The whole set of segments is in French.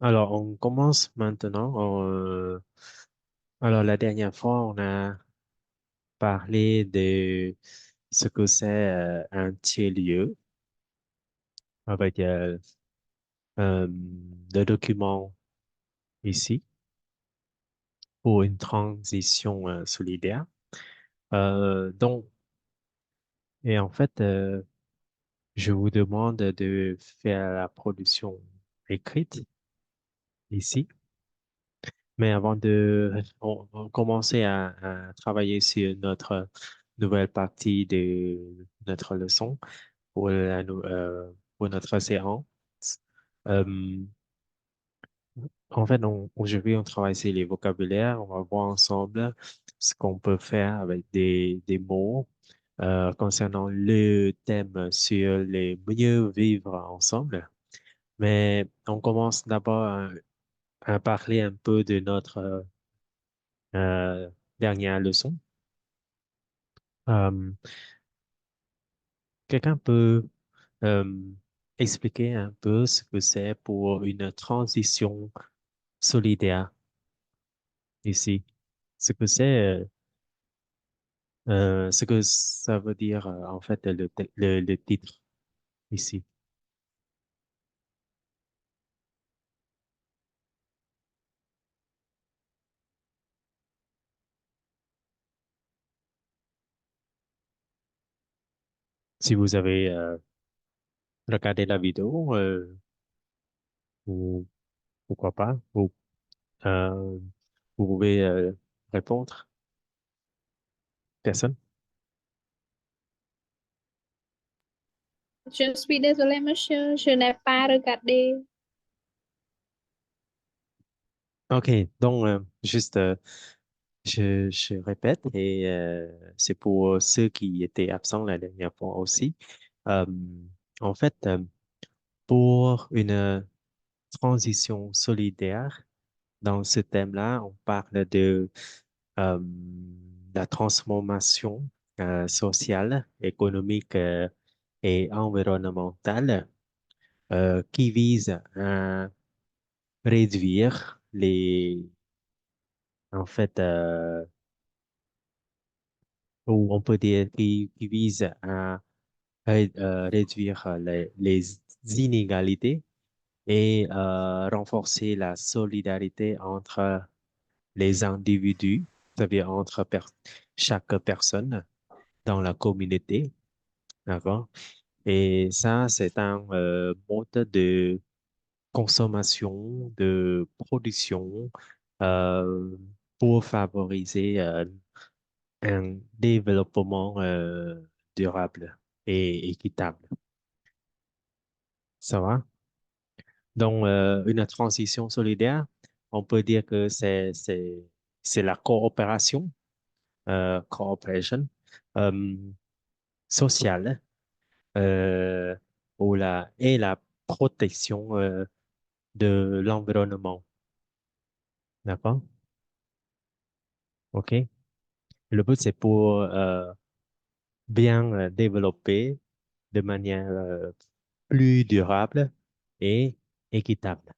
Alors, on commence maintenant. Alors, la dernière fois, on a parlé de ce que c'est un tiers-lieu avec le document ici pour une transition solidaire. Donc, et en fait, je vous demande de faire la production écrite ici. Mais avant on commencer à travailler sur notre nouvelle partie de notre leçon pour notre séance. Euh, En fait, aujourd'hui, on travaille sur les vocabulaires. On va voir ensemble ce qu'on peut faire avec des mots concernant le thème sur les mieux vivre ensemble. Mais on commence d'abord à parler un peu de notre dernière leçon. Euh, Quelqu'un peut euh, expliquer un peu ce que c'est pour une transition solidaire ici? Ce que c'est, ce que ça veut dire en fait le titre ici. Si vous avez regardé la vidéo, ou pourquoi pas, euh, vous pouvez répondre. Personne? Je suis désolée, monsieur, je n'ai pas regardé. OK, donc juste je répète et c'est pour ceux qui étaient absents la dernière fois aussi. Euh, En fait, pour une transition solidaire, dans ce thème-là, on parle de euh, la transformation sociale, économique et environnementale qui vise à réduire en fait, ou on peut dire qui vise à réduire les inégalités et renforcer la solidarité entre les individus, c'est-à-dire entre chaque personne dans la communauté, d'accord? Et ça, c'est un mode de consommation, de production euh, pour favoriser un développement durable et équitable. Ça va? Donc, une transition solidaire, on peut dire que c'est la coopération, cooperation euh, sociale euh, et la protection de l'environnement. D'accord? OK? Le but, c'est pour bien développer de manière plus durable et équitable.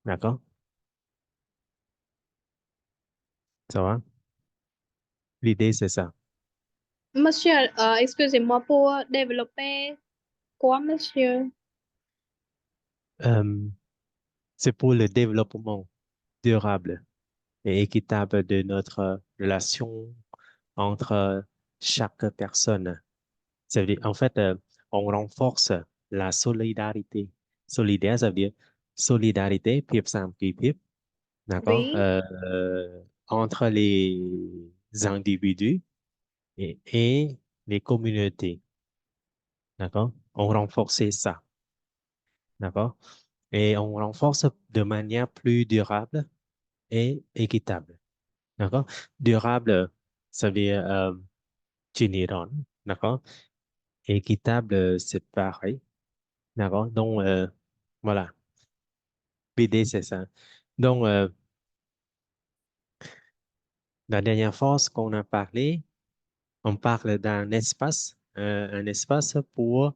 D'accord? Ça va? L'idée, c'est ça. Monsieur, excusez-moi pour développer quoi, monsieur? Euh, c'est pour le développement durable et équitable de notre relation entre chaque personne. En fait, on renforce la solidarité. Solidaire, ça veut dire solidarité, puis ça, puis, d'accord, Oui, entre les individus et les communautés, d'accord? On renforce ça, d'accord? Et on renforce de manière plus durable et équitable, d'accord? Durable, ça veut dire généreux, d'accord? Équitable, c'est pareil, d'accord? Donc, voilà, l'idée, c'est ça. Donc, la dernière fois, ce qu'on a parlé, on parle d'un espace, un espace pour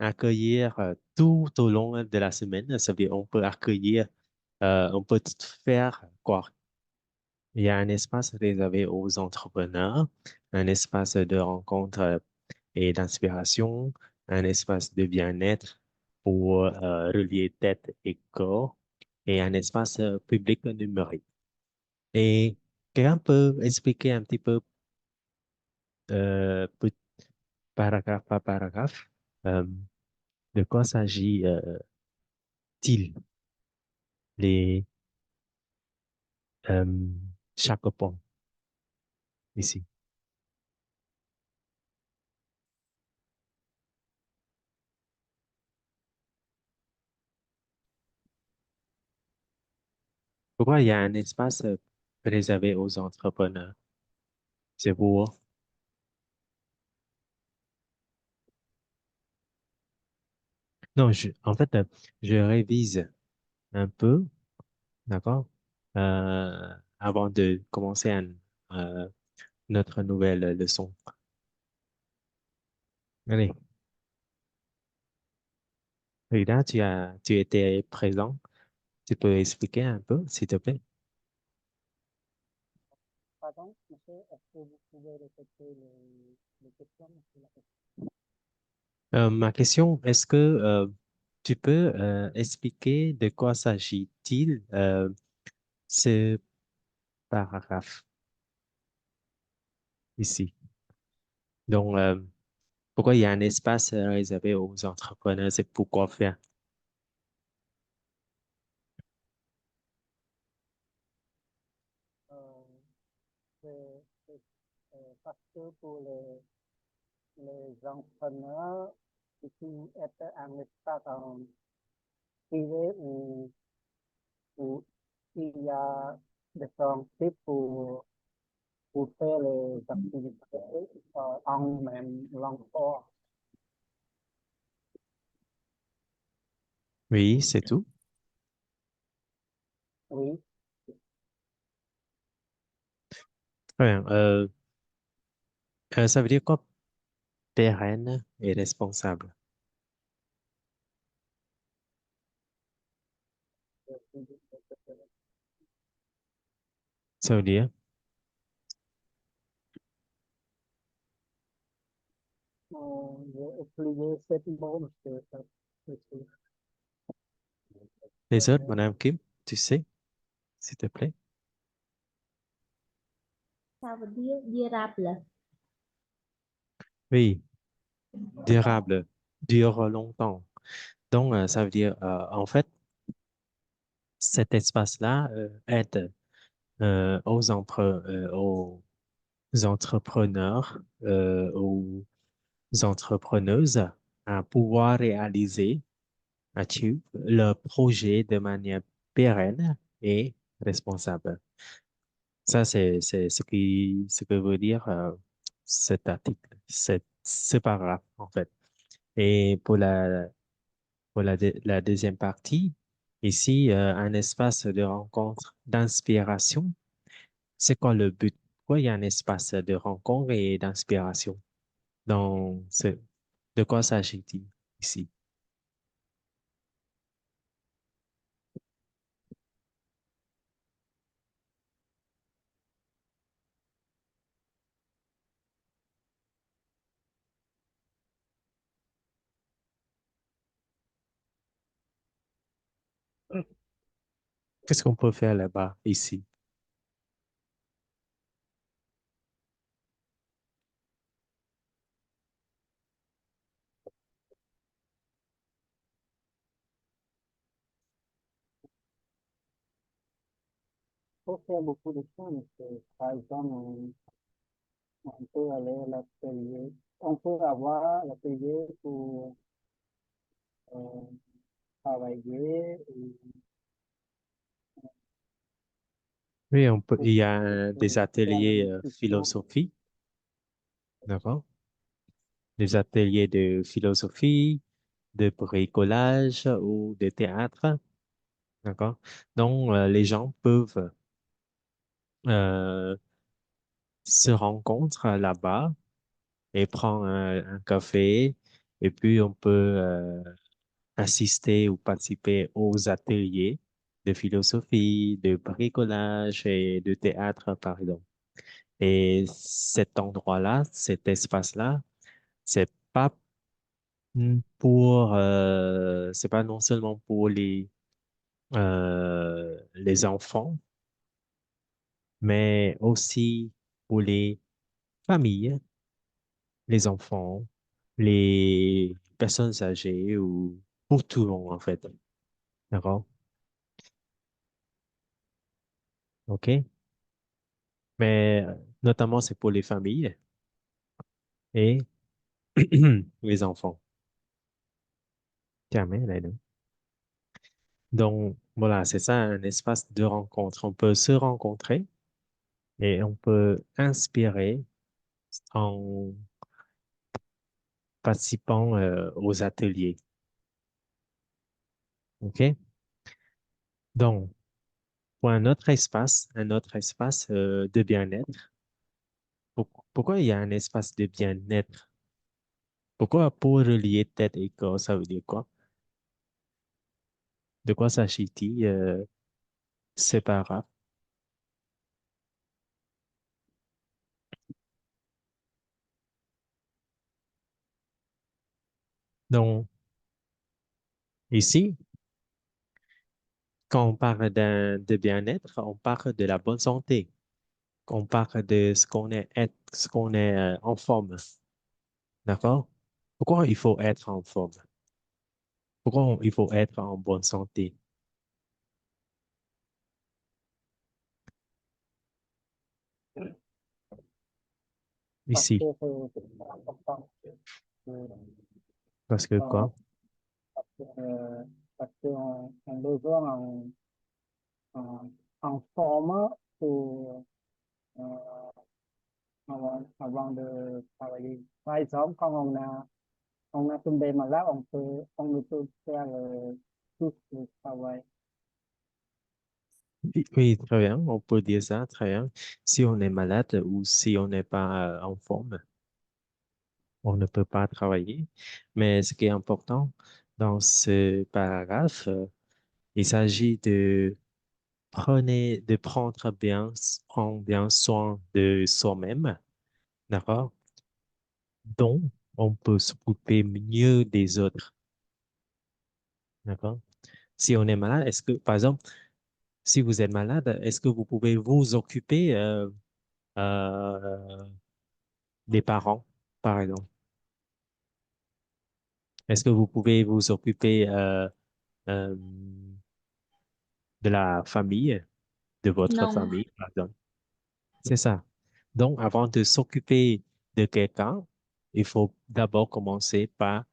accueillir tout au long de la semaine. Ça veut dire on peut accueillir, on peut tout faire quoi. Il y a un espace réservé aux entrepreneurs, un espace de rencontre et d'inspiration, un espace de bien-être pour relier tête et corps et un espace public numérique. Et quelqu'un peut expliquer un petit peu, paragraphe par paragraphe, euh, de quoi s'agit-il, les, euh, chaque point ici. Pourquoi il y a un espace réservé aux entrepreneurs? C'est pour... Non, en fait, je révise un peu, d'accord? Avant de commencer euh, notre nouvelle leçon. Allez, Rita, tu étais présent. Tu peux expliquer un peu, s'il te plaît? Pardon, monsieur, est-ce que vous pouvez répéter les questions, monsieur? Ma question, est-ce que tu peux expliquer de quoi s'agit-il ce paragraphe ici? Donc, pourquoi il y a un espace réservé aux entrepreneurs? C'est pourquoi faire? Euh, c'est parce que pour les entrepreneurs, il faut être un espace privé où il y a des principes pour faire les activités en même l'emploi. Oui, c'est tout. Oui, Très bien. Ça veut dire quoi? Pérenne et responsable. Ça veut dire j'ai oublié cette mot, monsieur. Monsieur. les autres, Madame Kim, tu sais, s'il te plaît? Ça veut dire durable. Oui, durable, dure longtemps. Donc, ça veut dire, en fait, cet espace-là aide aux entrepreneurs, aux entrepreneuses à pouvoir réaliser leur projet de manière pérenne et responsable. Ça, c'est ce que veut dire cet article, ce paragraphe, en fait. Et pour la deuxième partie, ici, un espace de rencontre, d'inspiration. C'est quoi le but? Pourquoi il y a un espace de rencontre et d'inspiration dans de quoi s'agit-il ici? Qu'est-ce qu'on peut faire là-bas, ici? Il faut faire beaucoup de choses, monsieur. Par exemple, on peut aller à l'atelier. On peut avoir l'atelier pour euh, travailler. Et Oui, il y aussi a des faire ateliers la discussion. philosophie, d'accord? Des ateliers de philosophie, de bricolage ou de théâtre, d'accord? Donc, les gens peuvent euh, se rencontrent là-bas et prendre un café Et puis, on peut assister ou participer aux ateliers de philosophie, de bricolage et de théâtre, par exemple. Et cet endroit-là, cet espace-là, c'est pas c'est pas non seulement pour les enfants, mais aussi pour les familles, les enfants, les personnes âgées ou pour tout le monde, en fait. D'accord? OK? Mais notamment, c'est pour les familles et les enfants. Tiens, mais là, là. Donc, voilà, c'est ça, un espace de rencontre. On peut se rencontrer et on peut inspirer en participant aux ateliers. OK? Donc, pour un autre espace de bien-être. Pourquoi il y a un espace de bien-être? Pourquoi pour relier tête et corps, ça veut dire quoi? De quoi s'agit-il? C'est pas grave. Donc, ici, quand on parle de bien-être, on parle de la bonne santé. On parle de ce qu'on est en forme. D'accord? Pourquoi il faut être en forme? Pourquoi il faut être en bonne santé? Parce Ici. que c'est important. Euh, Parce que euh, quoi? parce qu'on on besoin en forme pour, euh, avant de travailler. Par exemple, quand on a tombé malade, on ne peut faire tout le travail. Oui, oui, très bien. On peut dire ça, très bien. Si on est malade ou si on n'est pas en forme, on ne peut pas travailler. Mais ce qui est important dans ce paragraphe, il s'agit de prendre prendre bien soin de soi-même, d'accord? Donc, on peut s'occuper mieux des autres, d'accord? Si on est malade, par exemple, si vous êtes malade, est-ce que vous pouvez vous occuper euh, des parents, par exemple? Est-ce que vous pouvez vous occuper euh, de la famille, de votre Non. famille, par exemple? C'est ça. Donc, avant de s'occuper de quelqu'un, il faut d'abord commencer par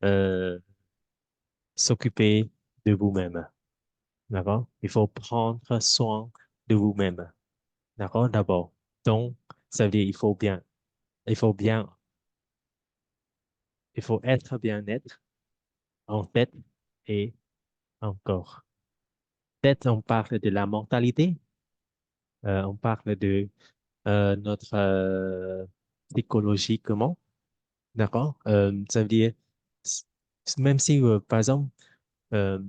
euh, s'occuper de vous-même. D'accord? Il faut prendre soin de vous-même. D'accord? D'abord. Donc, ça veut dire il faut bien, il faut être bien-être en tête et en corps. Tête, on parle de la mentalité, on parle de notre psychologiquement. D'accord? Ça veut dire, s- même si, par exemple, euh,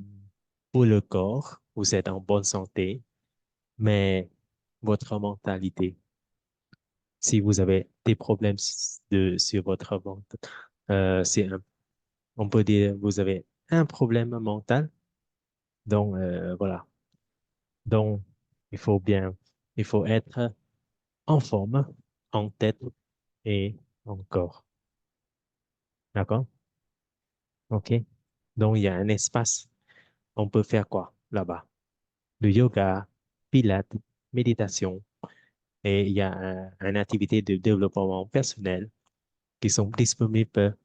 pour le corps, vous êtes en bonne santé, mais votre mentalité, si vous avez des problèmes sur votre mental, on peut dire, vous avez un problème mental. Donc, voilà. Donc, il faut bien, il faut être en forme, en tête et en corps. D'accord? OK? Donc, il y a un espace. On peut faire quoi là-bas? Le yoga, pilates, méditation. Et il y a une activité de développement personnel qui sont disponibles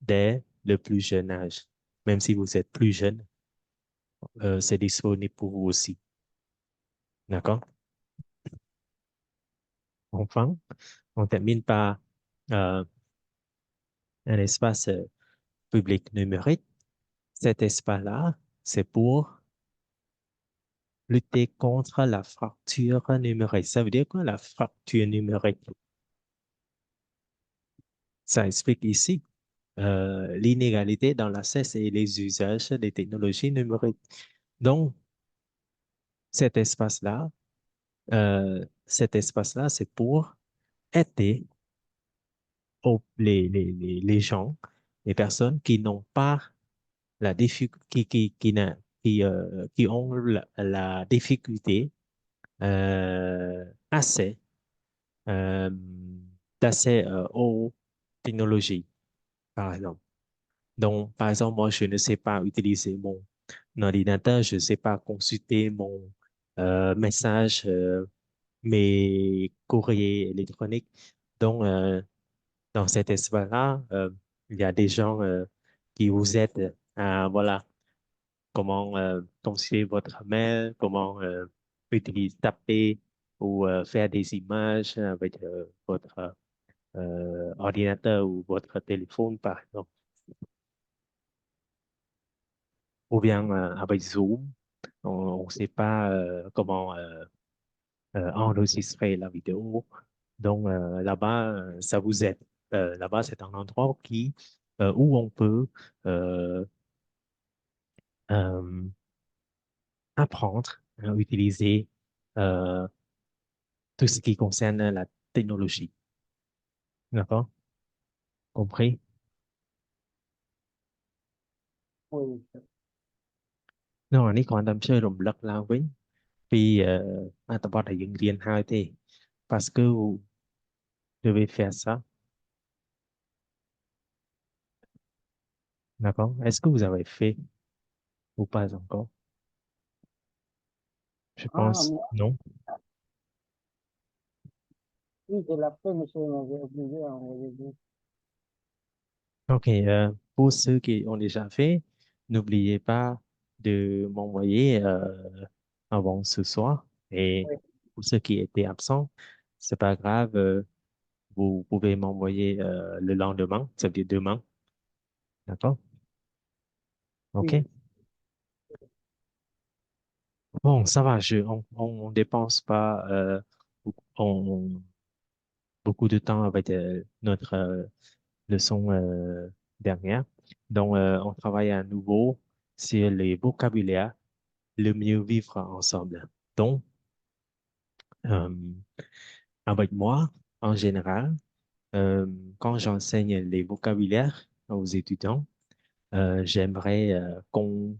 dès le plus jeune âge. Même si vous êtes plus jeune, c'est disponible pour vous aussi. D'accord? Enfin, on termine par euh, un espace public numérique. Cet espace-là, c'est pour lutter contre la fracture numérique. Ça veut dire quoi, la fracture numérique? Ça explique ici. l'inégalité dans l'accès et les usages des technologies numériques. Donc, cet espace-là, c'est pour aider les gens, les personnes qui n'ont pas la difficulté, qui ont la difficulté assez euh, d'accès aux technologies, par exemple. Donc, par exemple, moi, je ne sais pas utiliser mon ordinateur, je ne sais pas consulter mon message, mes courriers électroniques. Donc, dans cet espace-là, il y a des gens qui vous aident à, voilà, comment consulter votre mail, comment utiliser, taper ou faire des images avec votre ordinateur ou votre téléphone, par exemple. Ou bien avec Zoom, on ne sait pas comment enregistrer la vidéo. Donc là-bas, ça vous aide. Là-bas, c'est un endroit où on peut euh, euh, apprendre à utiliser euh, tout ce qui concerne la technologie. D'accord? Compris? Oui, នោះអានេះគ្រាន់តែជួយរំលឹកឡើងវិញពីអត្ថបទដែលយើងរៀនហើយទេ parce que vous devez faire ça. D'accord? Est-ce que vous avez fait ou pas encore? Je ah, pense non. oui, je l'ai fait, monsieur m'avait obligé à envoyer des... OK. Pour ceux qui ont déjà fait, n'oubliez pas de m'envoyer avant ce soir. Et Oui, pour ceux qui étaient absents, c'est pas grave. Vous pouvez m'envoyer le lendemain, ça veut dire demain. D'accord? oui, OK? Bon, ça va. On dépense pas beaucoup de temps avec notre leçon dernière. Donc, on travaille à nouveau sur les vocabulaires, le mieux vivre ensemble. Donc, euh, avec moi, en général, euh, quand j'enseigne les vocabulaires aux étudiants, j'aimerais qu'on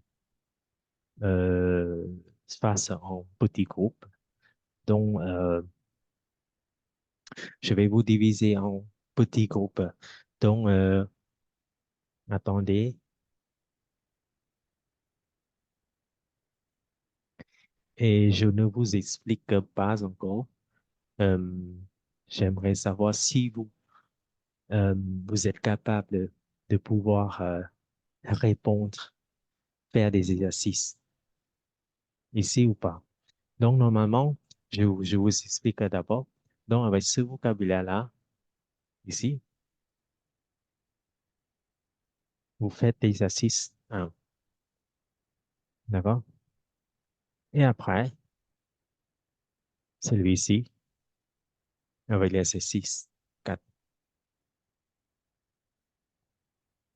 se fasse en petits groupes. Donc, je vais vous diviser en petits groupes. Donc, attendez. Et je ne vous explique pas encore. Euh, J'aimerais savoir si euh, vous êtes capable de pouvoir répondre, faire des exercices ici ou pas. Donc, normalement, je vous explique d'abord. Donc, avec ce vocabulaire-là, ici, vous faites l'exercice 1. D'accord? Et après, celui-ci, avec l'exercice 4.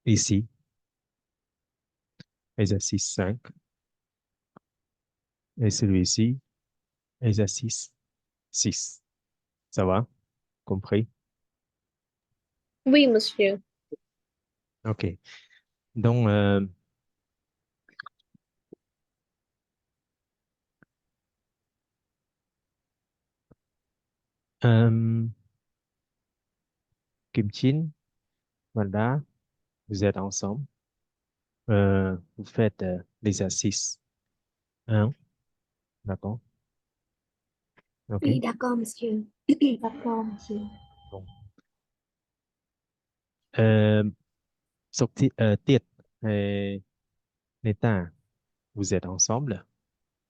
Ici, exercice 5. Et celui-ci, exercice 6. Ça va? Compris? Oui, monsieur. OK. Donc, euh, Kim Chin, Wanda, vous êtes ensemble. Vous faites l'exercice 1. D'accord? OK? Oui, d'accord, monsieur. D'accord, monsieur. Bon. Euh, Tiết et Neta, vous êtes ensemble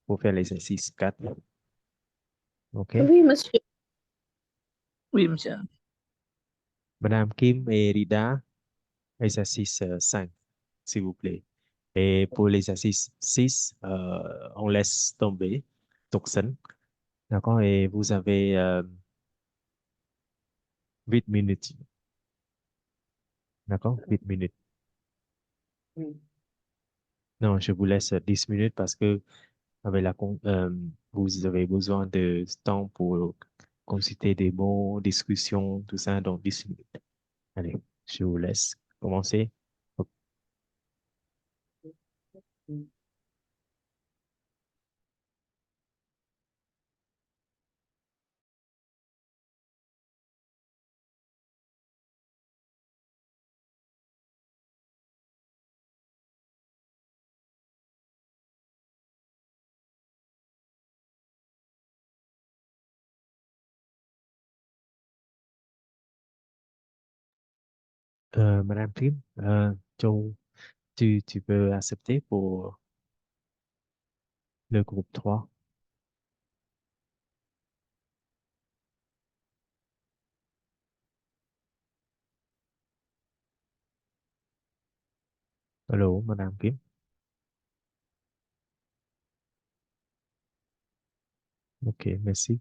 pour faire l'exercice 4. OK? Oui, monsieur. Oui, monsieur. Madame Kim et Rida, exercice 5, s'il vous plaît. Et pour l'exercice 6, on laisse tomber Tuxin. D'accord? Et vous avez 8 minutes. D'accord? 8 minutes. Oui. Non, je vous laisse 10 minutes parce que avec vous avez besoin de temps pour consulter des mots, discussion, tout ça, donc 10 minutes. Allez, je vous laisse commencer. Oui. Madame Kim, tu peux accepter pour le groupe 3. Allô, Madame Kim? Ok, merci.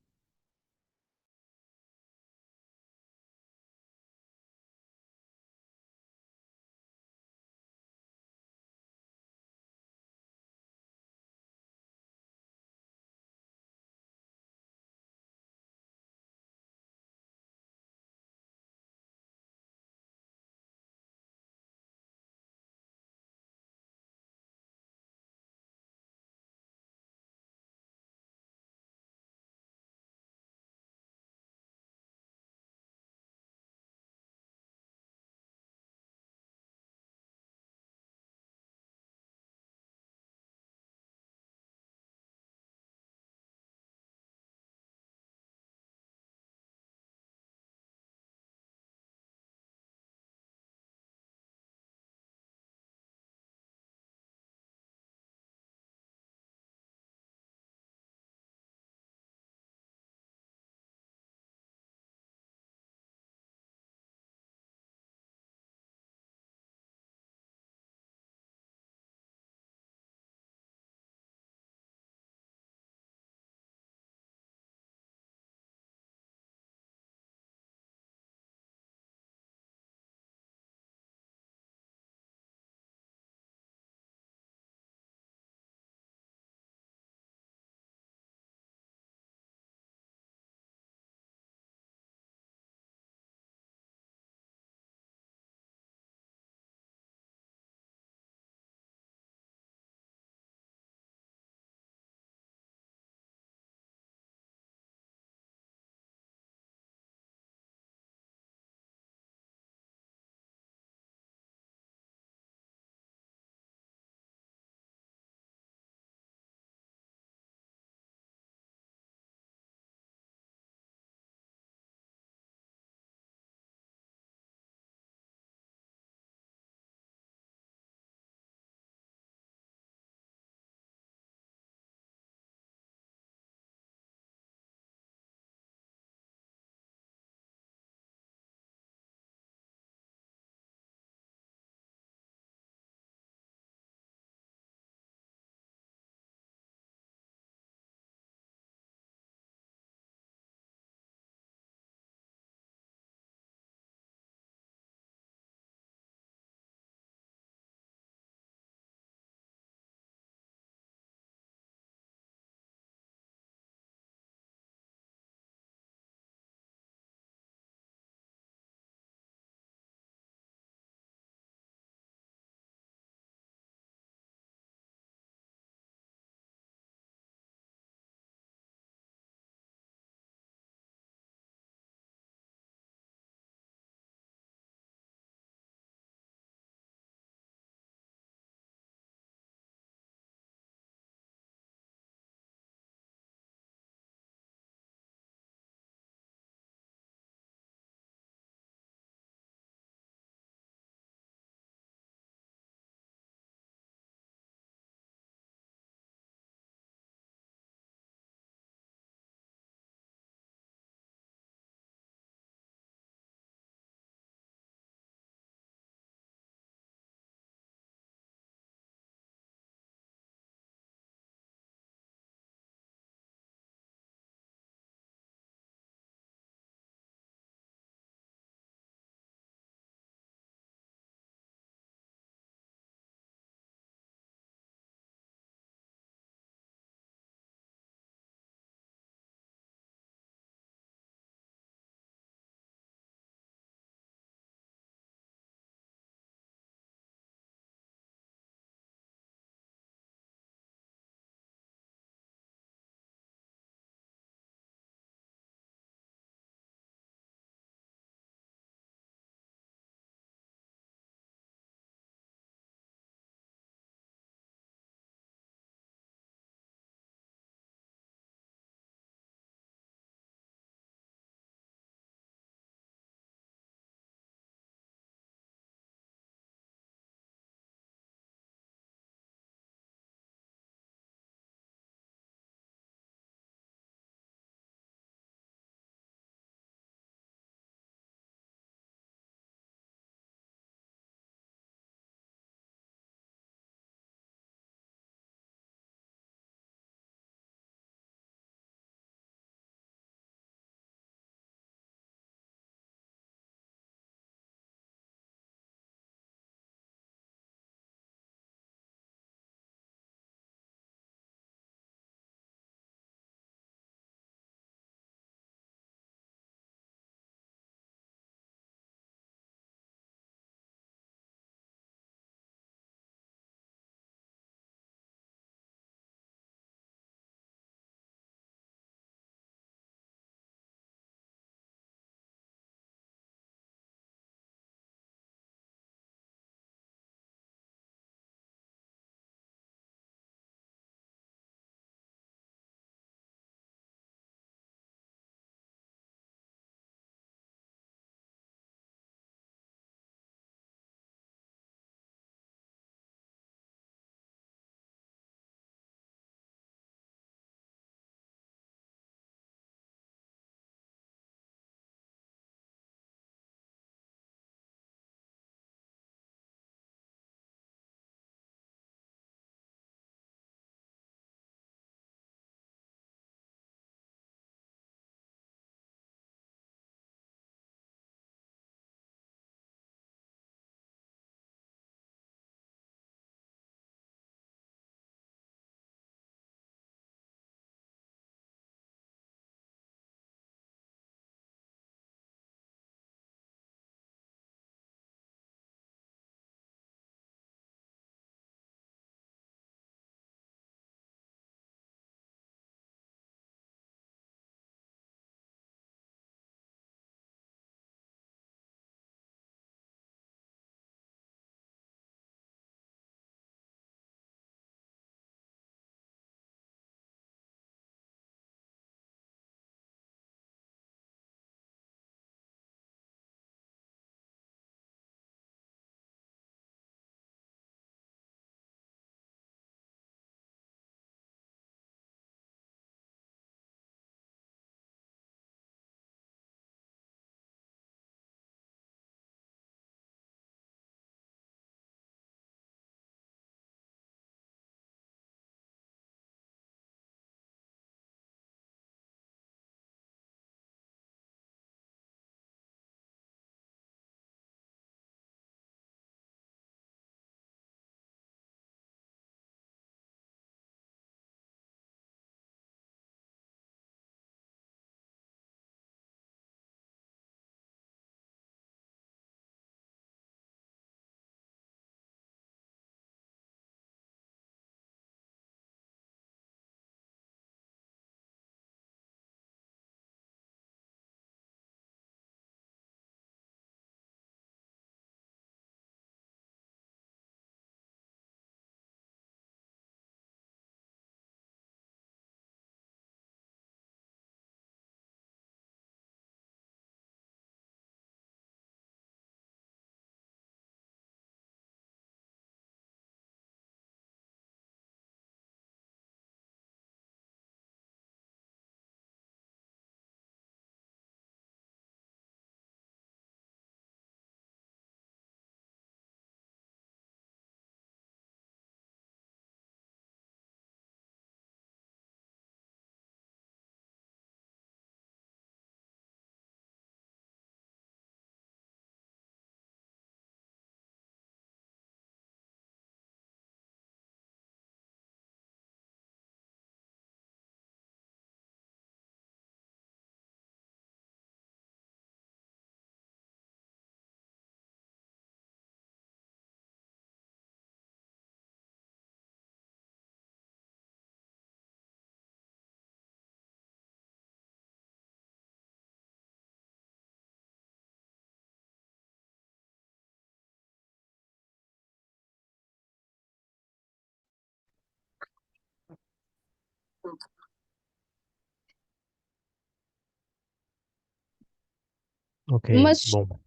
OK, Monsieur, bon,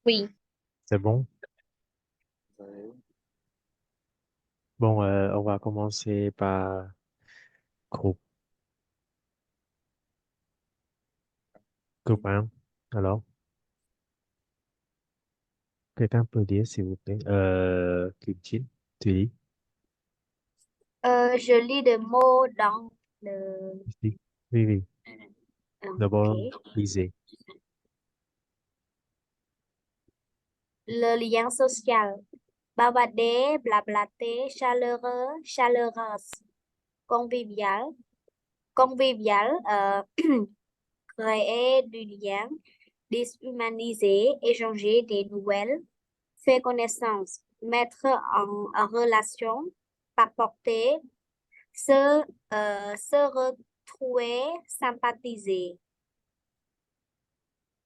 oui. c'est bon. Đấy. Bon, on va commencer par groupe, groupe 1. Alors, quelqu'un peut dire, s'il vous plaît, Kim Chin, tu dis, Je lis des mots dans le... ici. Oui, oui. D'abord, Ok. lisez. Le lien social. Bavarder, blablater, chaleureux, chaleureuse. Convivial, convivial, créer du lien, déshumaniser, échanger des nouvelles, faire connaissance, mettre en relation, apporter, se, se retrouver, sympathiser.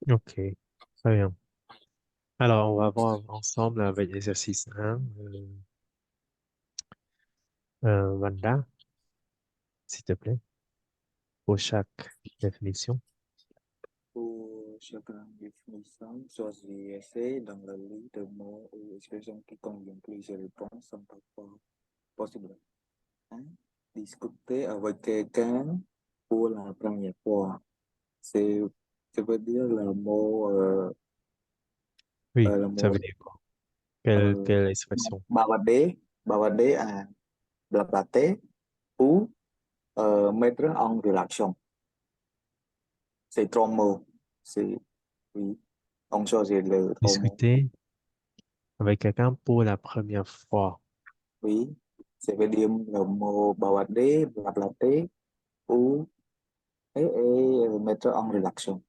OK, très bien. Alors, on va voir ensemble avec l'exercice 1. Wanda, s'il te plaît, pour chaque définition. Pour chaque définition, choisissez dans la liste de mots ou expressions qui conviennent plusieurs réponses sont parfois possibles. Hein? Discuter avec quelqu'un pour la première fois. C'est, ça veut dire le mot, Oui, le ça mot veut dire quoi? Quelle expression? bavarder à blablater ou mettre en relation. C'est trois mots. C'est, oui, on choisit le trois mots. Discuter avec quelqu'un pour la première fois. Oui, ça veut dire le mot bavarder, blablater ou mettre en relation.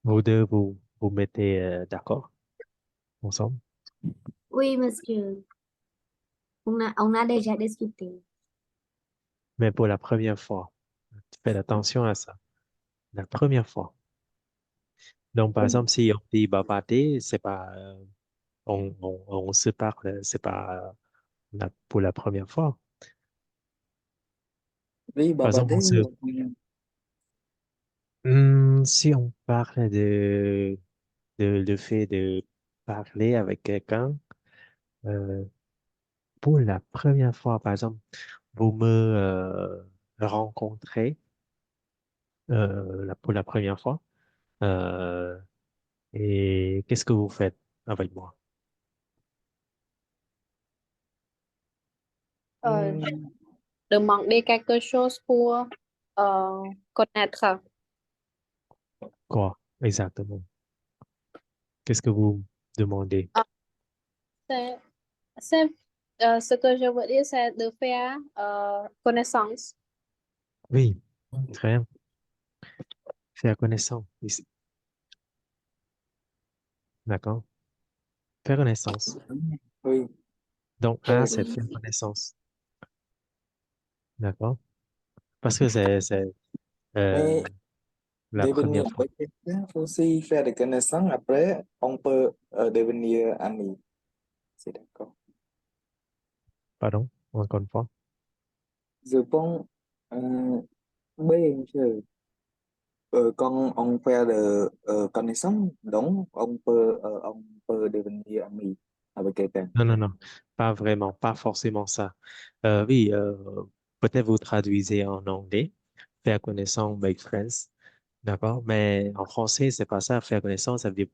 Vous deux, vous mettez d'accord ensemble. Oui, monsieur. On a déjà discuté. Mais pour la première fois, faites attention à ça. La première fois. Donc, par Oui, exemple, si on dit bavarder, c'est pas, on se parle, c'est pas pour la première fois. oui, Par exemple, bavarder, si on parle de le fait de parler avec quelqu'un, euh, pour la première fois, par exemple, vous me rencontrez pour la première fois, euh, et qu'est-ce que vous faites avec moi? Euh, demander quelque chose pour connaître. Quoi exactement? Qu'est-ce que vous demandez? Euh, c'est, c'est, ce que je veux dire, c'est de faire connaissance. Oui, très bien. Faire connaissance ici. D'accord? Faire connaissance. oui, Donc, A, c'est, c'est Oui. faire connaissance. D'accord? Parce que c'est euh, mais la devenir première fois. avec quelqu'un aussi faire des connaissances, après on peut devenir ami. C'est d'accord. Pardon, encore une fois. Je pense B, monsieur. Con ông fait de connaissance, donc on peut devenir ami avec quelqu'un. Non, non, non, pas vraiment, pas forcément ça. Oui, peut-être vous traduisez en anglais, faire connaissance, make friends, d'accord? Mais en français, c'est pas ça, faire connaissance, ça veut dire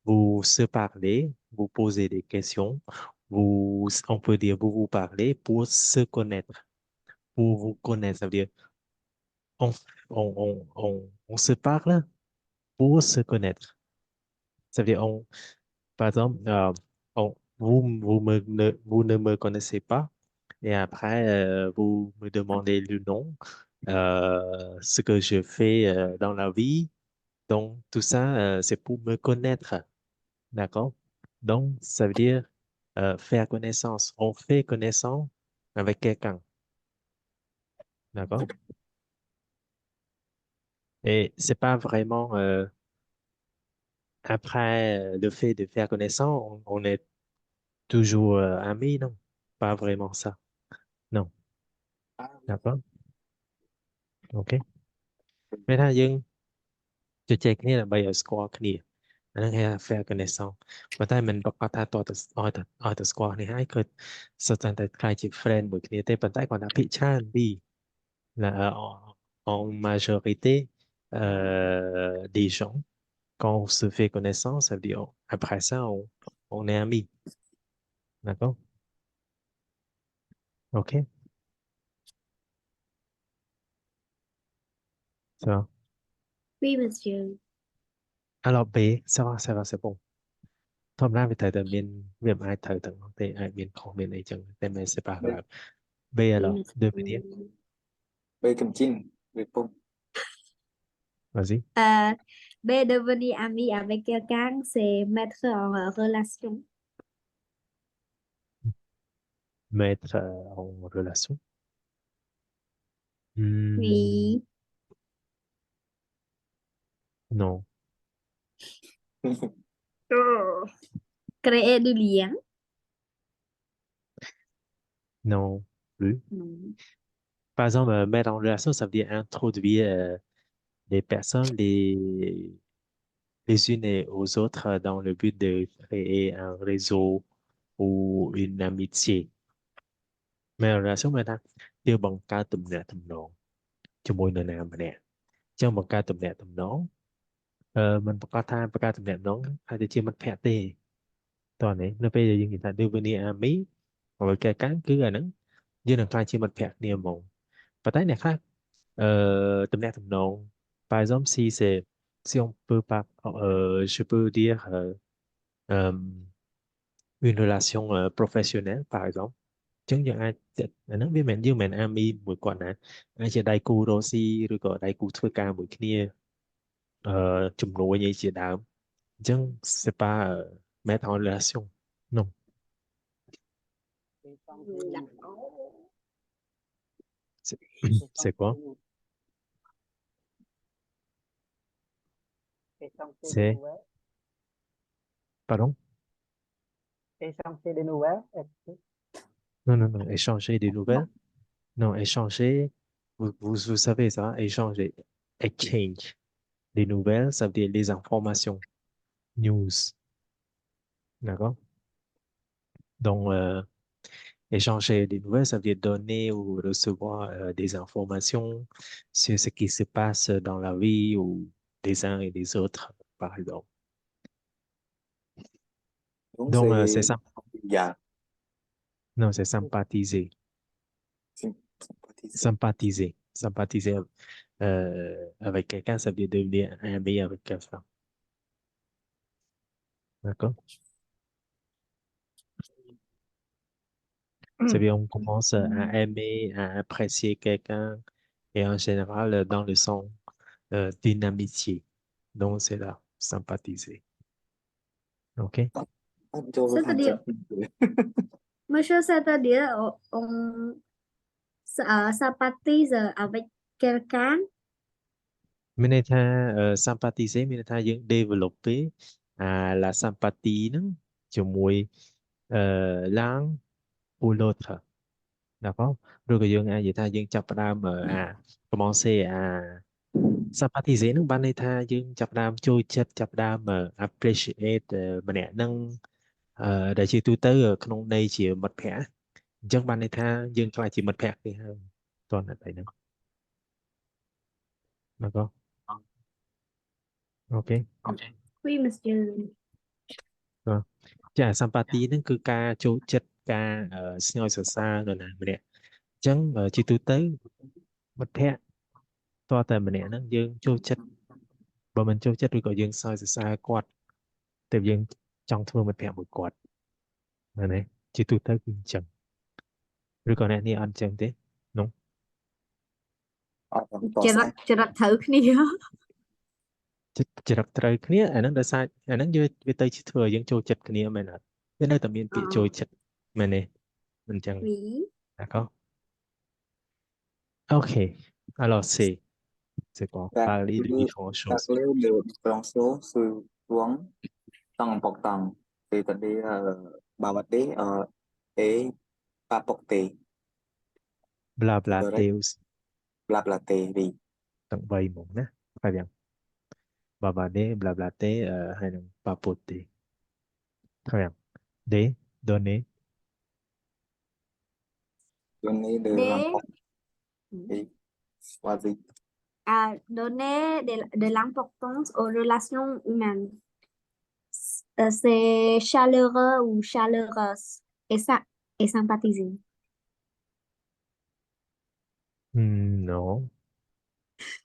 vous se parler, vous posez des questions, on peut dire vous vous parlez pour se connaître, pour vous connaître, ça veut dire on, on se parle pour se connaître. Ça veut dire par exemple, vous ne me connaissez pas et après, vous me demandez le nom, ce que je fais dans la vie. Donc, tout ça, c'est pour me connaître. D'accord? Donc, ça veut dire faire connaissance. On fait connaissance avec quelqu'un. D'accord? Et c'est pas vraiment après le fait de faire connaissance, on est toujours amis, non? Pas vraiment ça. Non. À, D'accord? OK ពេលថាយើងជជែកគ្នាដើម្បីឲ្យស្គាល់គ្នាអាហ្នឹងគេថា fair connaissance ប៉ុន្តែមិនប្រកាសថាតើទៅឲ្យទៅស្គាល់គ្នាហើយគឺសុទ្ធតែខ្លាចជា friend មួយគ្នាទេប៉ុន្តែគាត់ថាភាគច្រើនពីlà en majorité des gens quand on se fait connaissance ça veut dire après ça on est amis d'accord OK ça va Oui, monsieur. alors B ça va c'est bon ធម្មតាវាត្រូវតែមានវាមិនអាចត្រូវទាំងនោះទេអាចមានខុសមានអីចឹងតែមិន c'est pas B, grave B Oui, alors devenir monsieur. B cầm chinh, B pông. vas-y B, devenir ami avec quelqu'un, c'est mettre en relation. mettre en relation Hmm, Oui. non Oh. Créer du lien. non plus Non. par exemple mettre en relation ça veut dire introduire les personnes les unes et aux autres dans le but de créer un réseau ou une amitié mais en relation មានថាវាបង្កើតទំនាក់ទំនងជាមួយនរណាម្នាក់ចឹងបង្កើតទំនាក់ទំនងមិនប្រកាសថាបង្កើតទំនាក់ទំនងហើយទៅជាមិត្តភក្តិទេតោះនេះនៅពេលដែលយើងនិយាយថា devenir ami ហើយកែកាន់គឺអាហ្នឹងយើងនឹងក្លាយជាមិត្តភក្តិគ្នាហ្មងប៉ុន្តែអ្នកខ្លះទំនាក់ទំនង par exemple si on peut pas je peux dire euh, une relation professionnelle par exemple ចឹងយើងអាចអាហ្នឹងវាមិនយើងមិនអាមីមួយគាត់ណាអាចជាដៃគូរកស៊ីឬក៏ដៃគូធ្វើការមួយគ្នាជំនួយអីជាដើមអញ្ចឹង c'est pas mettre en relation non D'accord. c'est c'est quoi Échanger, échanger des c'est nouvelles, pardon échanger des nouvelles, est-ce que non échanger des nouvelles non échanger vous savez ça échanger exchange des nouvelles ça veut dire les informations news d'accord donc échanger des nouvelles, ça veut dire donner ou recevoir des informations sur ce qui se passe dans la vie ou des uns et des autres, par exemple. Đúng Donc, c'est c'est ça. dạ, Non, c'est sympathiser. sympathiser. Sympathiser. Sympathiser avec quelqu'un, ça veut dire devenir ami avec quelqu'un. D'accord? Ça veut dire on commence à aimer, à apprécier quelqu'un et en général dans le sens d'une amitié. Donc, c'est là, sympathiser. OK? Anh cho cái thằng C'est-à-dire, chết. monsieur, c'est-à-dire, on sympathise avec quelqu'un. Mình này tha sympathiser mình thaយើង developer la sympathie ហ្នឹងជាមួយឡើង pour l'autre d'accord ឬក៏យើងអាចនិយាយថាយើងចាប់ផ្ដើមcommencer à sympathiser ហ្នឹងបានន័យថាយើងចាប់ផ្ដើមចូលចិត្តចាប់ផ្ដើមappreciate ម្នាក់ហ្នឹងដែលជាទូទៅក្នុងន័យជាមិត្តភក្តិអញ្ចឹងបានន័យថាយើងខ្លាចជាមិត្តភក្តិគេហើយតោះតែហ្នឹង d'accord ok Oui, monsieur. Rồi. Chà, sympathy ហ្នឹងគឺការចូលចិត្តការស្ញើសរសើរនរណាម្នាក់អញ្ចឹងជាទូទៅមិត្តភក្តិតើតែម្នាក់ហ្នឹងយើងចូលចិត្តបើមិនចូលចិត្តឬក៏យើងសើចសរសើរគាត់តែយើងចង់ធ្វើមិត្តភក្តិមួយគាត់ណាស់ជាទូទៅគឺអញ្ចឹងឬក៏អ្នកនេះអត់អញ្ចឹងទេនោះ Vẫn tỏ Chà sai. rắc thửគ្នា ចរិតត្រូវគ្នាអាហ្នឹងដោយសារអាហ្នឹងវាទៅជាធ្វើឲ្យយើងចូលចិត្តគ្នាមែនអត់វានៅតែមានពាក្យចូលចិត្តមែនទេមិនអញ្ចឹង Oui. d'accord ok alors c'est quoi Các parler de lứa différentes các choses lứa đều trong số sự xuống tăng bọc tăng thì tadi bà bạch đế e bà bọc tì Blablater correct. aussi. Blablater, oui. Tận bày một nhé. Très bien. Bavarder, blablater, hay là papoter. Très bien. Des, donner. Donner de Để l'importance. Oui. Vas-y. donner de l'importance aux relations humaines. C'est chaleureux ou chaleureuse et ça et sympathiser. Non.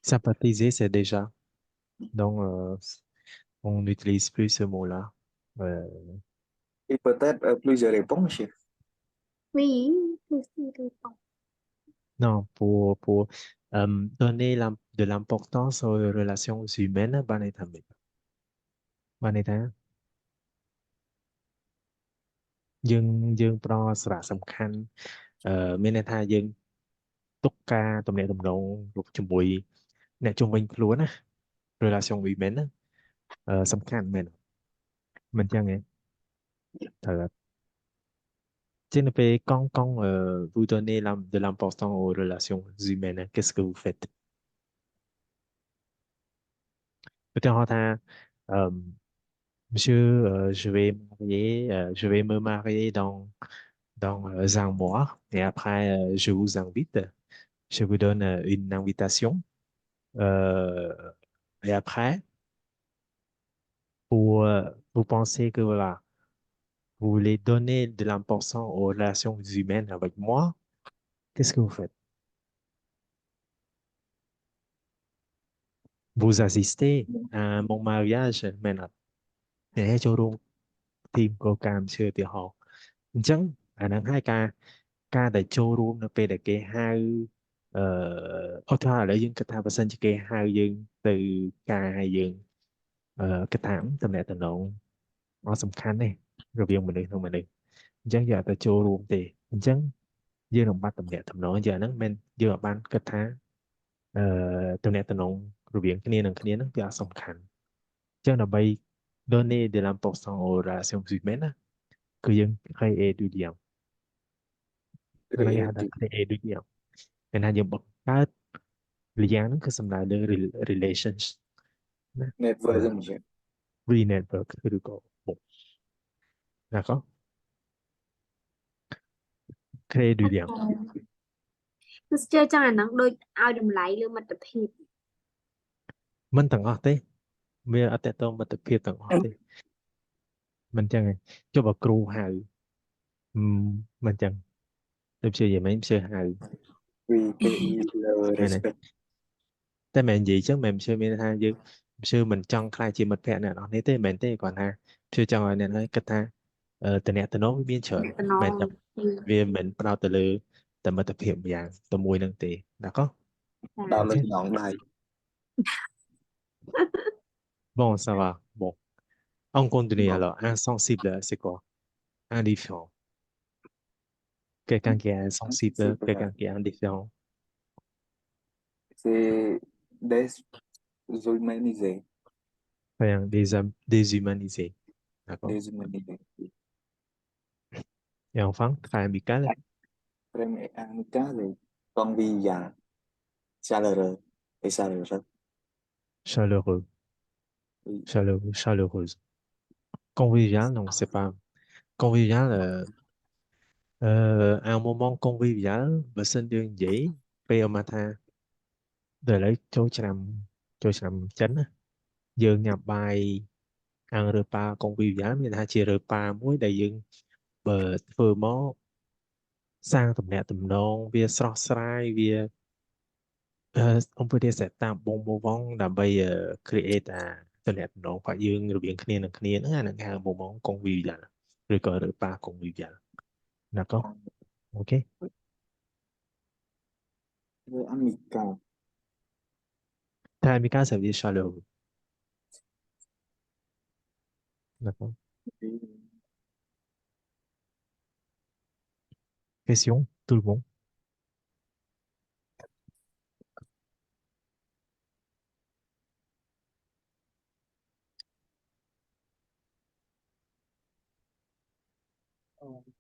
Sympathiser, c'est déjà. Donc, on n'utilise plus ce mot-là. Euh, Et peut-être plusieurs réponses. Oui, aussi répond. non, pour donner de l'importance aux relations humaines, bạn ấyทำแบบbạn ấy thấy dương pro សារៈសំខាន់មានន័យថាយើងទុកការទំនាក់ទំនងជាមួយអ្នកជុំវិញខ្លួនណា relation women ណាសំខាន់មែនមិនចឹងទេត្រូវជានៅពេលកង់ vous donnez de l'importance aux relations humaines qu'est-ce que vous faites ឧទាហរណ៍ថាអឺ Monsieur, je vais me marier dans un mois et après, je vous invite. Je vous donne une invitation. Euh, et après, vous pensez que voilà, vous voulez donner de l'importance aux relations humaines avec moi, qu'est-ce que vous faites? Vous assistez à mon mariage maintenant. Để cho luôn team cô cam chưa thì họ chẳng anh đang hai ca ការដែលចូលរួមនៅពេលដែលគេហៅឧទាហរណ៍ឥឡូវយើងគិតថាបើសិនជាគេហៅយើងទៅការឲ្យយើងគិតថាតំណែងតំណងអត់សំខាន់ទេរវាងមនុស្សនិងមនុស្សអញ្ចឹងយើងអត់ទៅចូលរួមទេអញ្ចឹងយើងនឹងបាត់តំណែងតំណងយ៉ាងហ្នឹងមិនយើងអត់បានគិតថាតំណែងតំណងរវាងគ្នានឹងគ្នាហ្នឹងវាអត់សំខាន់អញ្ចឹងដើម្បី donner de l'importance aux relations humaines ណាគឺយើង créer du lien ហ្នឹងគេហៅថា Creative. create du lien គេថាយើងបង្កើតលៀងហ្នឹងគឺសំដៅលើ relations ណា Network không? re network ឬក៏បុកណាក៏ create du lien គឺជឿចឹងអាហ្នឹងដូចឲ្យតម្លៃលើមិត្តភាព មិនទាំងអស់ទេវាអត់តតងមិត្តភាពទាំងអស់ទេមិនចឹងទេចុះបើគ្រូហៅមិនចឹងទៅព្យាយាមមិនព្យាហៅ VPI le ហ្នឹង respect. តែមិននិយាយចឹងមិនព្យាមានថាយើងព្យាមិនចង់ខ្លាចជាមិត្តភក្តិអ្នកនរនេះទេមិនទេគាត់ថាព្យាចង់ឲ្យអ្នកនេះគិតថាតំណែងតំណងវាមានច្រើន តំណ មិន ង តែវាមិនផ្ដោតទៅលើតែមិត្តភាពយ៉ាងតែមួយនឹងទេណាក៏ Đạo lực Ok. ngọn đài. Bon, ça va. Bon. On continue alors. Insensible, c'est quoi? Indifférent. Quelqu'un qui est insensible, quelqu'un qui est indifférent. C'est déshumanisé. Rien, déshumanisé. D'accord? Déshumanisé. Et enfin, très amical, Premier amical là convivial, chaleureux et chaleureux. chaleureux, Oui. chaleureux, chaleureuse. Convivial, non, c'est pas. Convivial, un moment convivial, bà xin đơn giản, bây giờ mà tha, để lấy chỗ chăm chánh á, dương nhập bài ăn rơ pa convivial, người ta chia rơ pa muối đại dương, bờ phơ mó sang tầm nẹ tầm nông, vía sọ srai, vía ông vừa đi sẽ tạm bông bông vong làm bây create tầm nẹ tầm nông phải dương rồi biển khnia nữa là hàng bông bông convivial, rồi có rơ pa convivial, là có, ok. Với amical. Thay Mika sẽ đi chaleureux, là có. Oui. Question, tout le monde.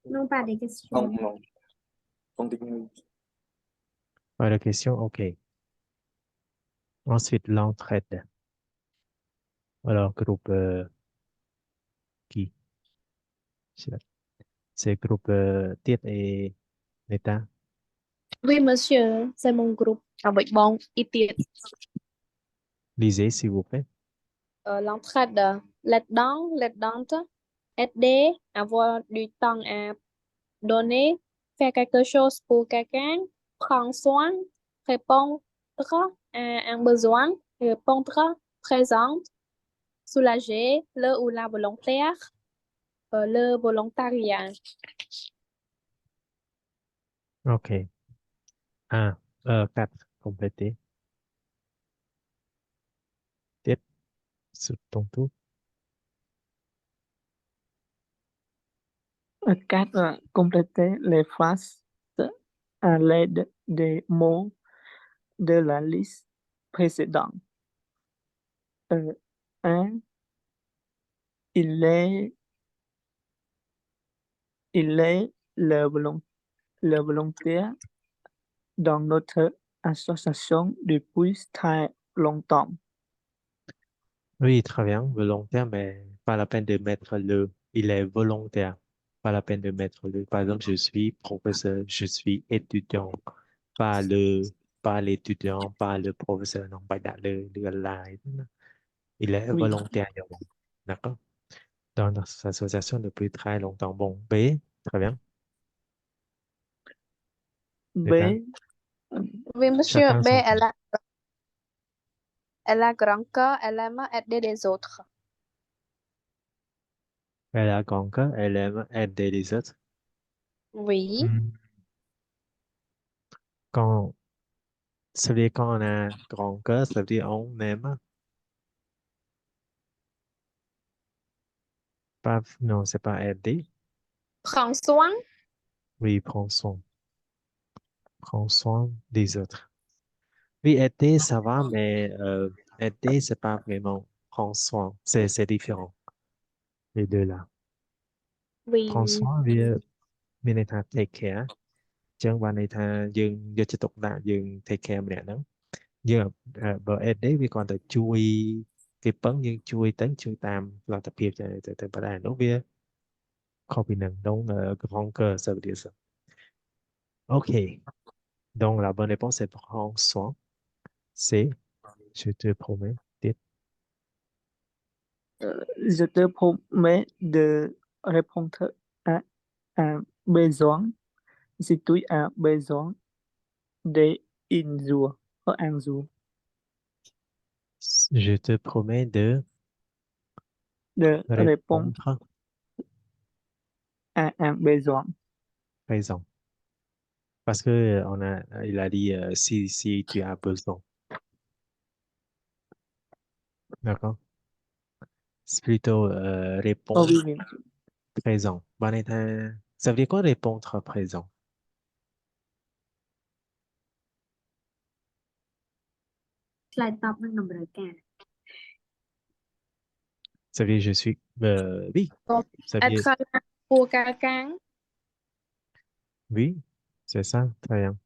non pas des questions Không, non. Continue. Pas de question? OK. Ensuite, l'entraide. Alors, groupe qui? C'est groupe Tiết et Neta. Oui, monsieur, c'est mon groupe avec bon IT. Lisez, s'il vous plaît. L'entraide, là-dedans, aider, avoir du temps à donner, faire quelque chose pour quelqu'un, prendre soin, répondre à un besoin, répondre présente, soulager, le ou la volontaire, le volontariat. OK. 1, 4, complété. Tiết, sur ton tour. 4. Compléter les phrases à l'aide des mots de la liste précédente. 1. Il est, il est le volontaire dans notre association depuis très longtemps. Oui, très bien, volontaire, mais pas la peine de mettre le. Il est volontaire. Pas la peine de mettre le. Par exemple, je suis professeur, je suis étudiant. Pas le, pas l'étudiant, pas le professeur, non, pas dans le line. Il est Oui. volontaire. D'accord? Dans notre association depuis très longtemps. Bon, B, très bien. Neta, B. Oui, monsieur, chacun B, son tour. elle a grand cœur, elle aime aider les autres. Elle a grand cœur, elle aime aider les autres. Oui, Hmm. Quand, ça veut dire quand on a grand cœur, ça veut dire on aime. Pas, non, c'est pas aider. prends soin, Oui, prends soin des autres. Oui, aider, ça va, mais aider, c'est pas vraiment prendre soin. C'est différent, les deux là. Prendre oui, soin, vì này ta take care. Chứ bạn này ta dương do chế tục đã dương take care mẹ nó. Nhưng bờ aider vì còn ta chui cái bấn nhưng chui tấn chui tam là tập hiệp cho từ bà đàn đúng vì không bị nâng đúng con cơ sở địa sở. Ok. Donc la bonne réponse est prendre soin. C'est, je te promets, d'être. Je te promets de répondre à un besoin si tu as besoin d'un jour ou un jour Je te promets de de répondre répondre à un besoin. présent. Parce que il a dit si tu as besoin. D'accord? C'est plutôt Oh répondre oui, oui. présent. Ça veut dire quoi répondre présent? Slide តបនឹងតម្រូវការ Ça veut dire je suis, oui, donc ça veut dire être là pour quelqu'un, oui, c'est ça, très bien.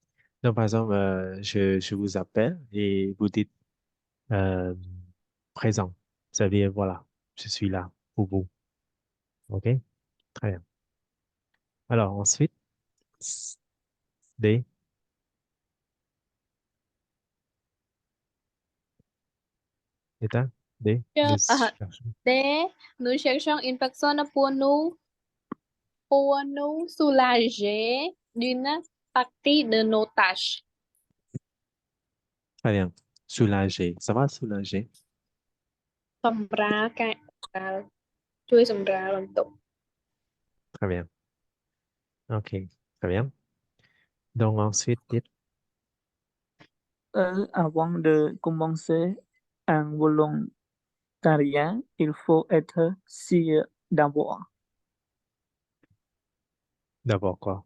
Donc, par exemple, je vous appelle et vous dites euh, présent. Ça veut dire voilà, je suis là pour vous. OK? Très bien. Alors, ensuite, D, état, D, nous cherchons. D, nous cherchons une personne pour nous soulager d'une partie de nos tâches. Très bien. Soulager. Ça va soulager? សម្រាលការដែលជួយសម្រាលបន្ទុក Très bien. OK. Très bien. Donc, ensuite, dites, Avant de commencer un volontariat, il faut être sûr d'avoir d'abord quoi?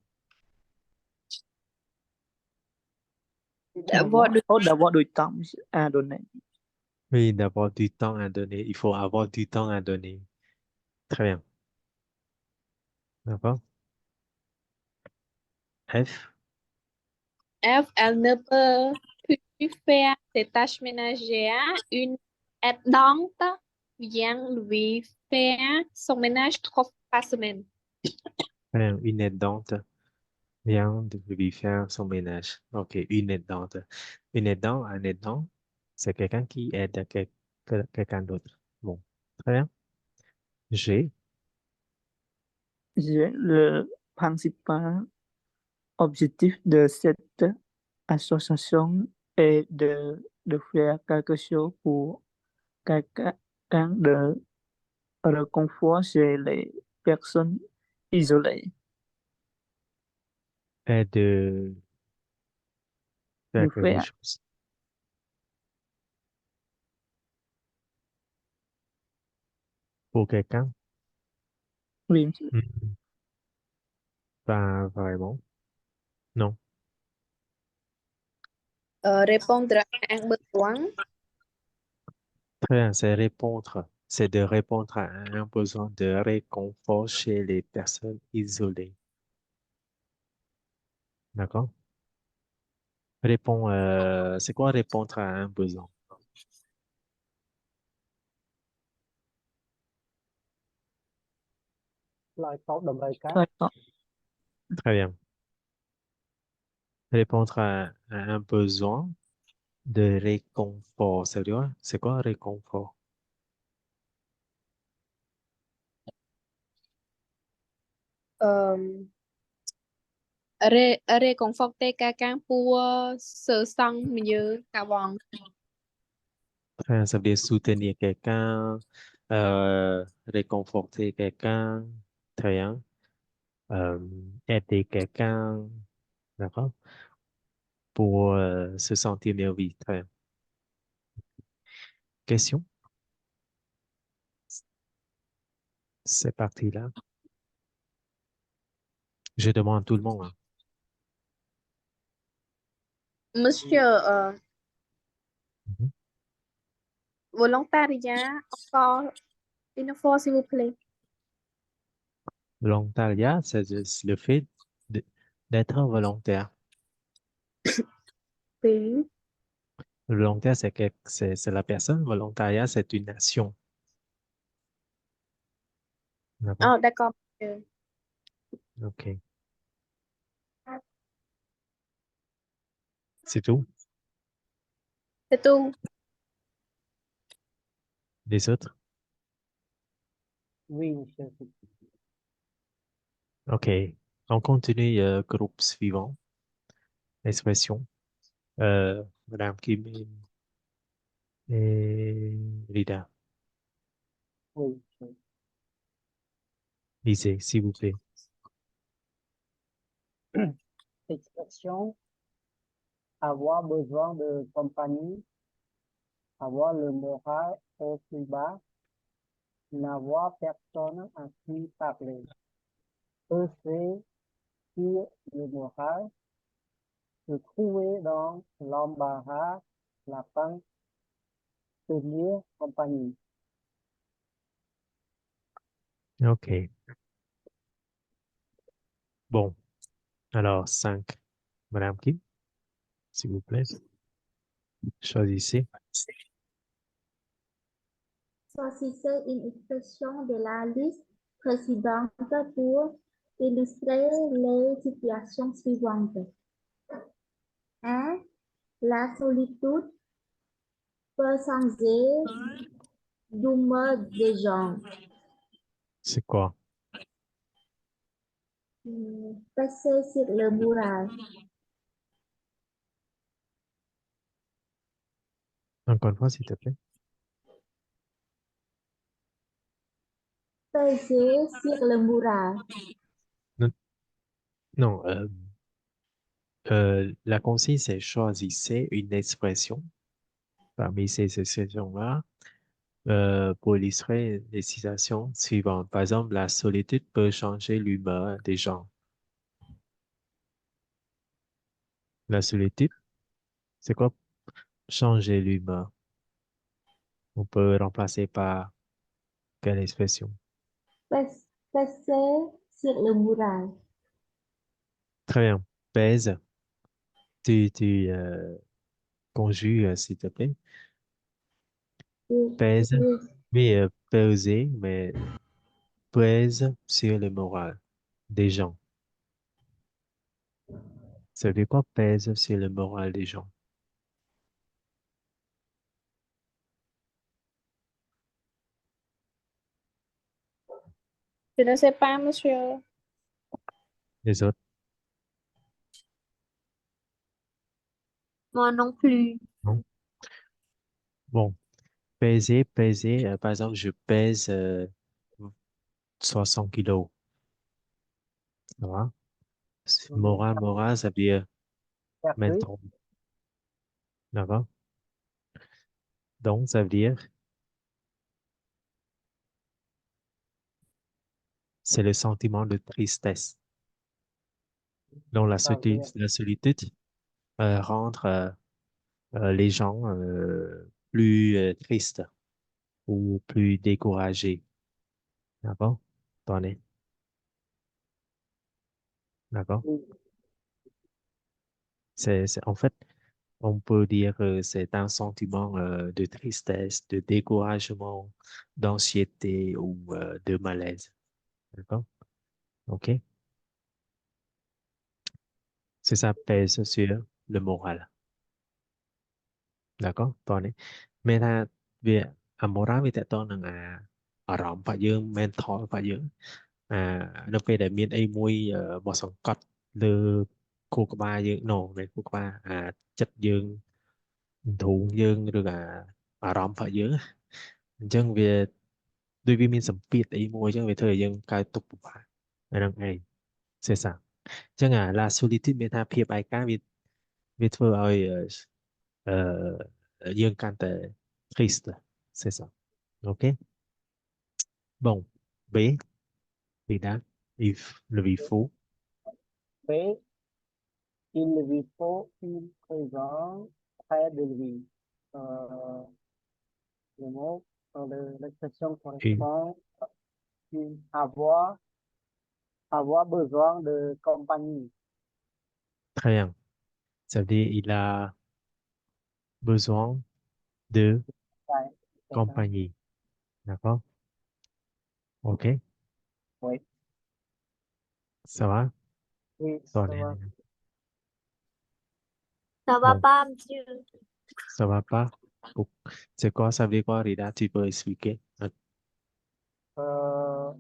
d'avoir du d'avoir du temps à donner. Oui, d'avoir du temps à donner. Il faut avoir du temps à donner. Très bien. D'accord? F. F, elle ne peut plus faire des tâches ménagères. Une aidante vient lui faire son ménage 3 fois par semaine. Une aidante vient de lui faire son ménage. OK, une aidante. Une aidante, un aidant, c'est quelqu'un qui aide quelqu'un d'autre. Bon, très bien. G, Le principal objectif de cette association est de faire quelque chose pour quelqu'un de réconfort chez les personnes isolées, est de de faire quelque faire, chose pour quelqu'un. oui, monsieur. Hmm, pas vraiment. Non. Répondre à un besoin. Très bien, c'est répondre. C'est de répondre à un besoin de réconfort chez les personnes isolées. D'accord? C'est quoi répondre à un besoin? Lại có đầm rơi cá. Très bien. Très bien. Répondre à un besoin de réconfort. C'est quoi réconfort? Euh, réconforter quelqu'un pour se sentir mieux qu'avant. Très bien, ça veut dire soutenir quelqu'un, réconforter quelqu'un. Très bien. Euh, aider quelqu'un. D'accord? Pour se sentir mieux. Oui, très bien. Question? C'est parti là. Je demande à tout le monde, hein. Monsieur, Mhm. volontariat, encore une fois, s'il vous plaît. Volontariat, c'est juste le fait de- d'être volontaire. Oui. Volontaire, c'est la personne. Volontariat, c'est une action. D'accord? Ah, d'accord, monsieur. OK. C'est tout. C'est tout. Les autres? Oui, monsieur. OK. On continue, groupe suivant. Expression. Madame Kim et Rida. Oui, monsieur. Lisez, s'il vous plaît. Expression, avoir besoin de compagnie, avoir le moral au plus bas, n'avoir personne à qui parler. Peser sur le moral, se trouver dans l'embarras, la peine, tenir compagnie. OK. Bon. Alors, 5. Madame Kim, s'il vous plaît. Choisissez. Choisissez une expression de la liste précédente pour illustrer les situations suivantes. 1. La solitude peut changer d'humeur des gens. C'est quoi? Passer sur le moral. Encore une fois, s'il te plaît. Passer sur le moral. Non, non, la consigne, c'est choisissez une expression parmi ces expressions-là pour illustrer les situations suivantes. Par exemple, la solitude peut changer l'humeur des gens. La solitude, c'est quoi changer l'humeur? On peut remplacer par quelle expression? Passer sur le moral. Très bien. Pèse. Tu conjugues, s'il te plaît. Oui, Pèse, oui. oui, peser, mais pèse sur le moral des gens. Ça veut dire quoi pèse sur le moral des gens? Je ne sais pas, monsieur. Les autres, Moi non plus. non? Bon, peser, par exemple, je pèse 60 kilos. Ça va? Mhm. Moral, ça veut dire Merci. menton. D'accord? Donc, ça veut dire, c'est le sentiment de tristesse. Donc, Ça veut dire, la solitude rend les gens plus tristes ou plus découragés. D'accord? Attendez. D'accord? oui, En fait, on peut dire que c'est un sentiment de tristesse, de découragement, d'anxiété ou de malaise. D'accord? OK? C'est ça pèse sur le moral. D'accord?តោះនេះមានថាវាអា moral វាតកតងនឹងអារម្មណ៍របស់យើង mental របស់យើងអានៅពេលដែលមានអីមួយមកសង្កត់លើខួរក្បាលយើងនៅខួរក្បាលចិត្តយើងធូងយើងឬអារម្មណ៍របស់យើងអញ្ចឹងវាដូចវាមានសម្ពាធអីមួយអញ្ចឹងវាធ្វើឲ្យយើងកើតទុក្ខពិបាកអាហ្នឹងឯងសេសាអញ្ចឹងla solitude មានថាភាពឯកាវាធ្វើឲ្យយើងកាន់តែ triste c'est ça ok bon B Vida le il faut B, il lui faut une présence près de lui. Euh, le mot, l'expression une correspond à avoir besoin de compagnie. très bien ça veut dire il a besoin de Ouais, c'est ça. compagnie d'accord ok Oui, ça va oui, Rồi ça va. Ça va bon pas, monsieur? ça va pas Ủa, c'est quoi ça veut dire quoi Rida tu peux expliquer Euh,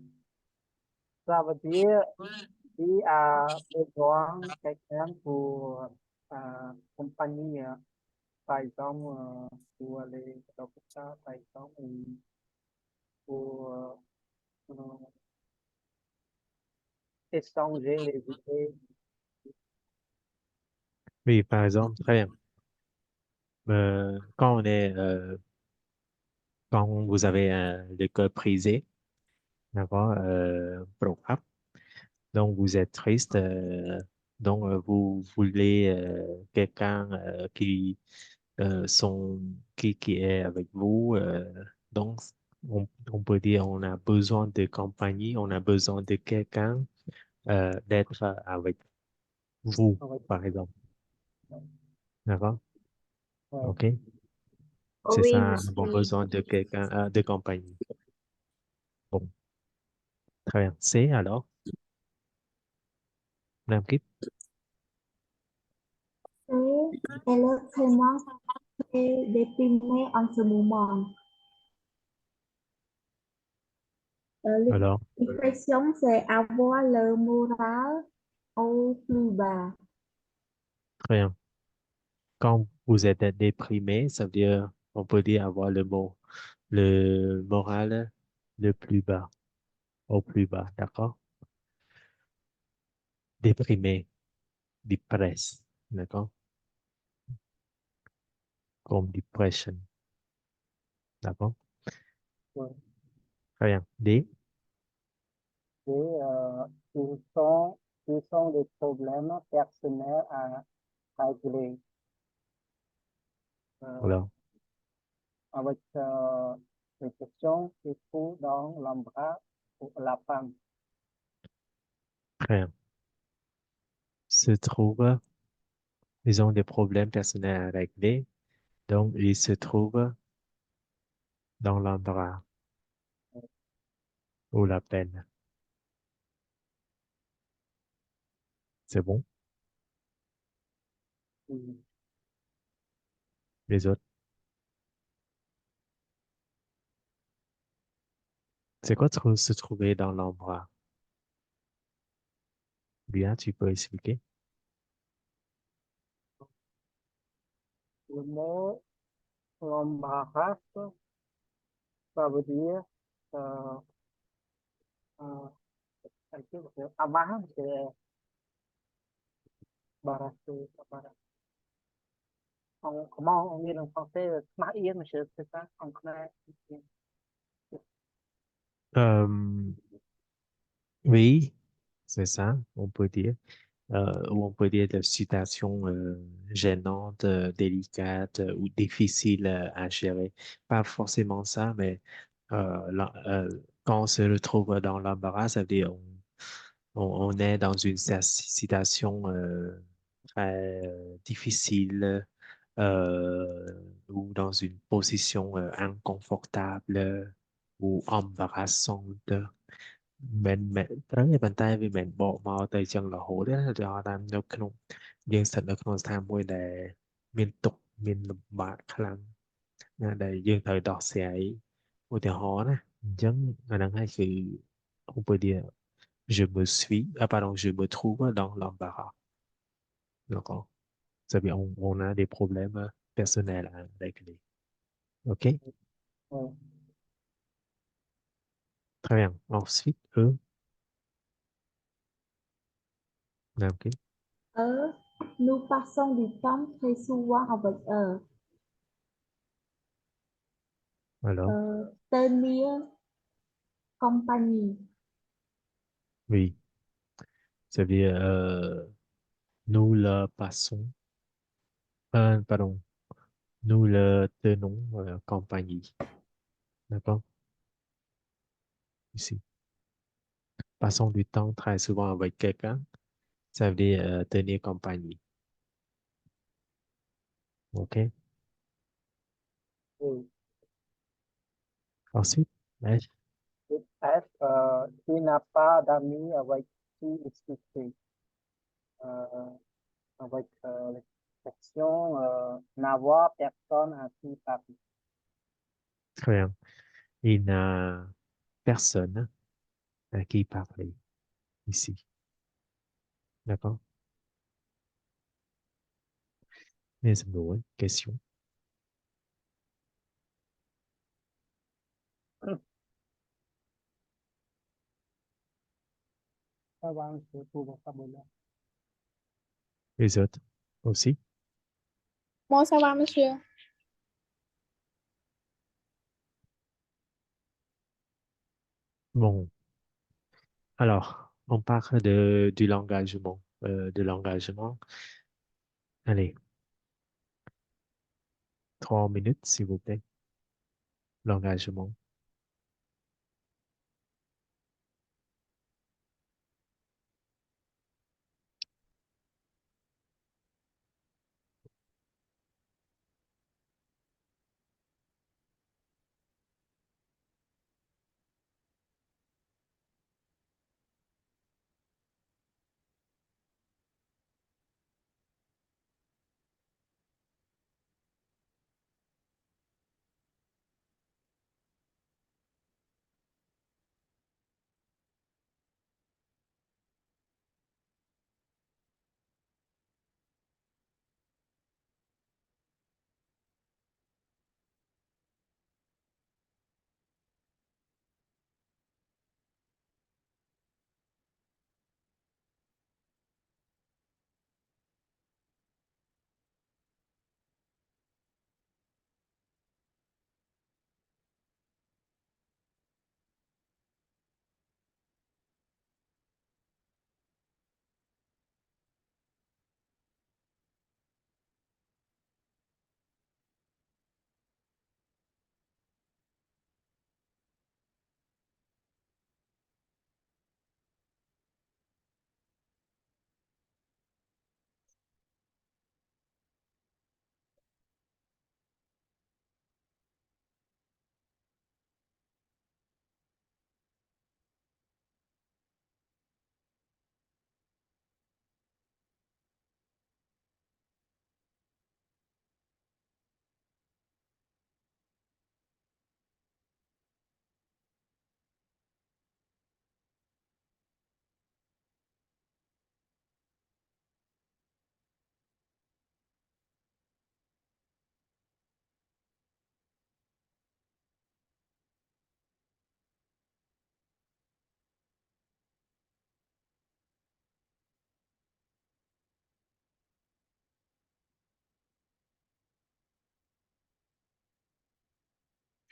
ça veut dire il a besoin de quelqu'un pour compagnie, par exemple, pour aller à l'hôpital, par exemple, ou pour échanger les idées. oui par exemple très bien quand on est quand vous avez le cœur brisé d'accord broke up donc vous êtes triste donc vous voulez quelqu'un qui est avec vous donc on peut dire on a besoin de compagnie on a besoin de quelqu'un d'être avec vous Avec, par exemple d'accord ouais, ok c'est Oui, ça avoir monsieur. besoin de quelqu'un de compagnie bon très bien c'est alors Nam Kip C'est elle est vraiment très déprimée en ce moment. alors L'expression, c'est avoir le moral au plus bas. très bien quand vous êtes déprimé, ça veut dire, on peut dire avoir le moral le plus bas, au plus bas, d'accord? Déprimé, depressed, d'accord? Comme depression, d'accord? ouais. Très bien. D, Et ils sont des problèmes personnels à régler euh, alors, avec les questions qui sont dans l'embarras pour la femme. très bien. Se trouve Ils ont des problèmes personnels à régler, donc ils se trouvent dans l'embarras ou la peine. C'est bon? Oui. Les autres, c'est quoi se trouver dans l'embarras? Bien, tu peux expliquer? Le mot l'embarras, ça veut dire euh, euh, embarras, c'est embarrassé, embarrassé. Comment on dit en français, marié, monsieur, c'est ça, en clair. Euh, oui, c'est ça, on peut dire. Ou on peut dire de situations gênantes, délicates ou difficiles à gérer. Pas forcément ça, mais quand on se retrouve dans l'embarras, ça veut dire on est dans une situation très difficile ou dans une position inconfortable ou embarrassante. Mình vì mình bộមកទៅចឹងរហូតណាដល់តាមនៅក្នុងយើងស្ថិតនៅក្នុងស្ថានមួយដែលមានទុក្ខមានលំបាកខ្លាំងណាដែលយើងត្រូវដោះស្រាយឧទាហរណ៍ណាអញ្ចឹងអាហ្នឹងហើយគឺ on peut dire je me suis pardon je me trouve dans l'embarras d'accord ça veut dire on a des problèmes personnels à régler ok Oui. très bien ensuite eux ok Eux, nous passons du temps très souvent avec eux. alors Tenir compagnie. oui ça veut dire nous le passons pardon nous le tenons compagnie. D'accord? Ici. Passons du temps très souvent avec quelqu'un. Ça veut dire tenir compagnie. OK? Oui. Ensuite, hein, F, qui n'a pas d'amis avec qui discuter. Euh, avec l'expression n'avoir personne à qui parler. très bien. Il n'a personne à qui parler ici. D'accord? Mais c'est une question. Ça va, monsieur, pour vocabulaire. Les autres aussi. Moi, ça va, monsieur. Bon, alors, on parle du l'engagement. De l'engagement. Allez, 3 minutes, s'il vous plaît. L'engagement.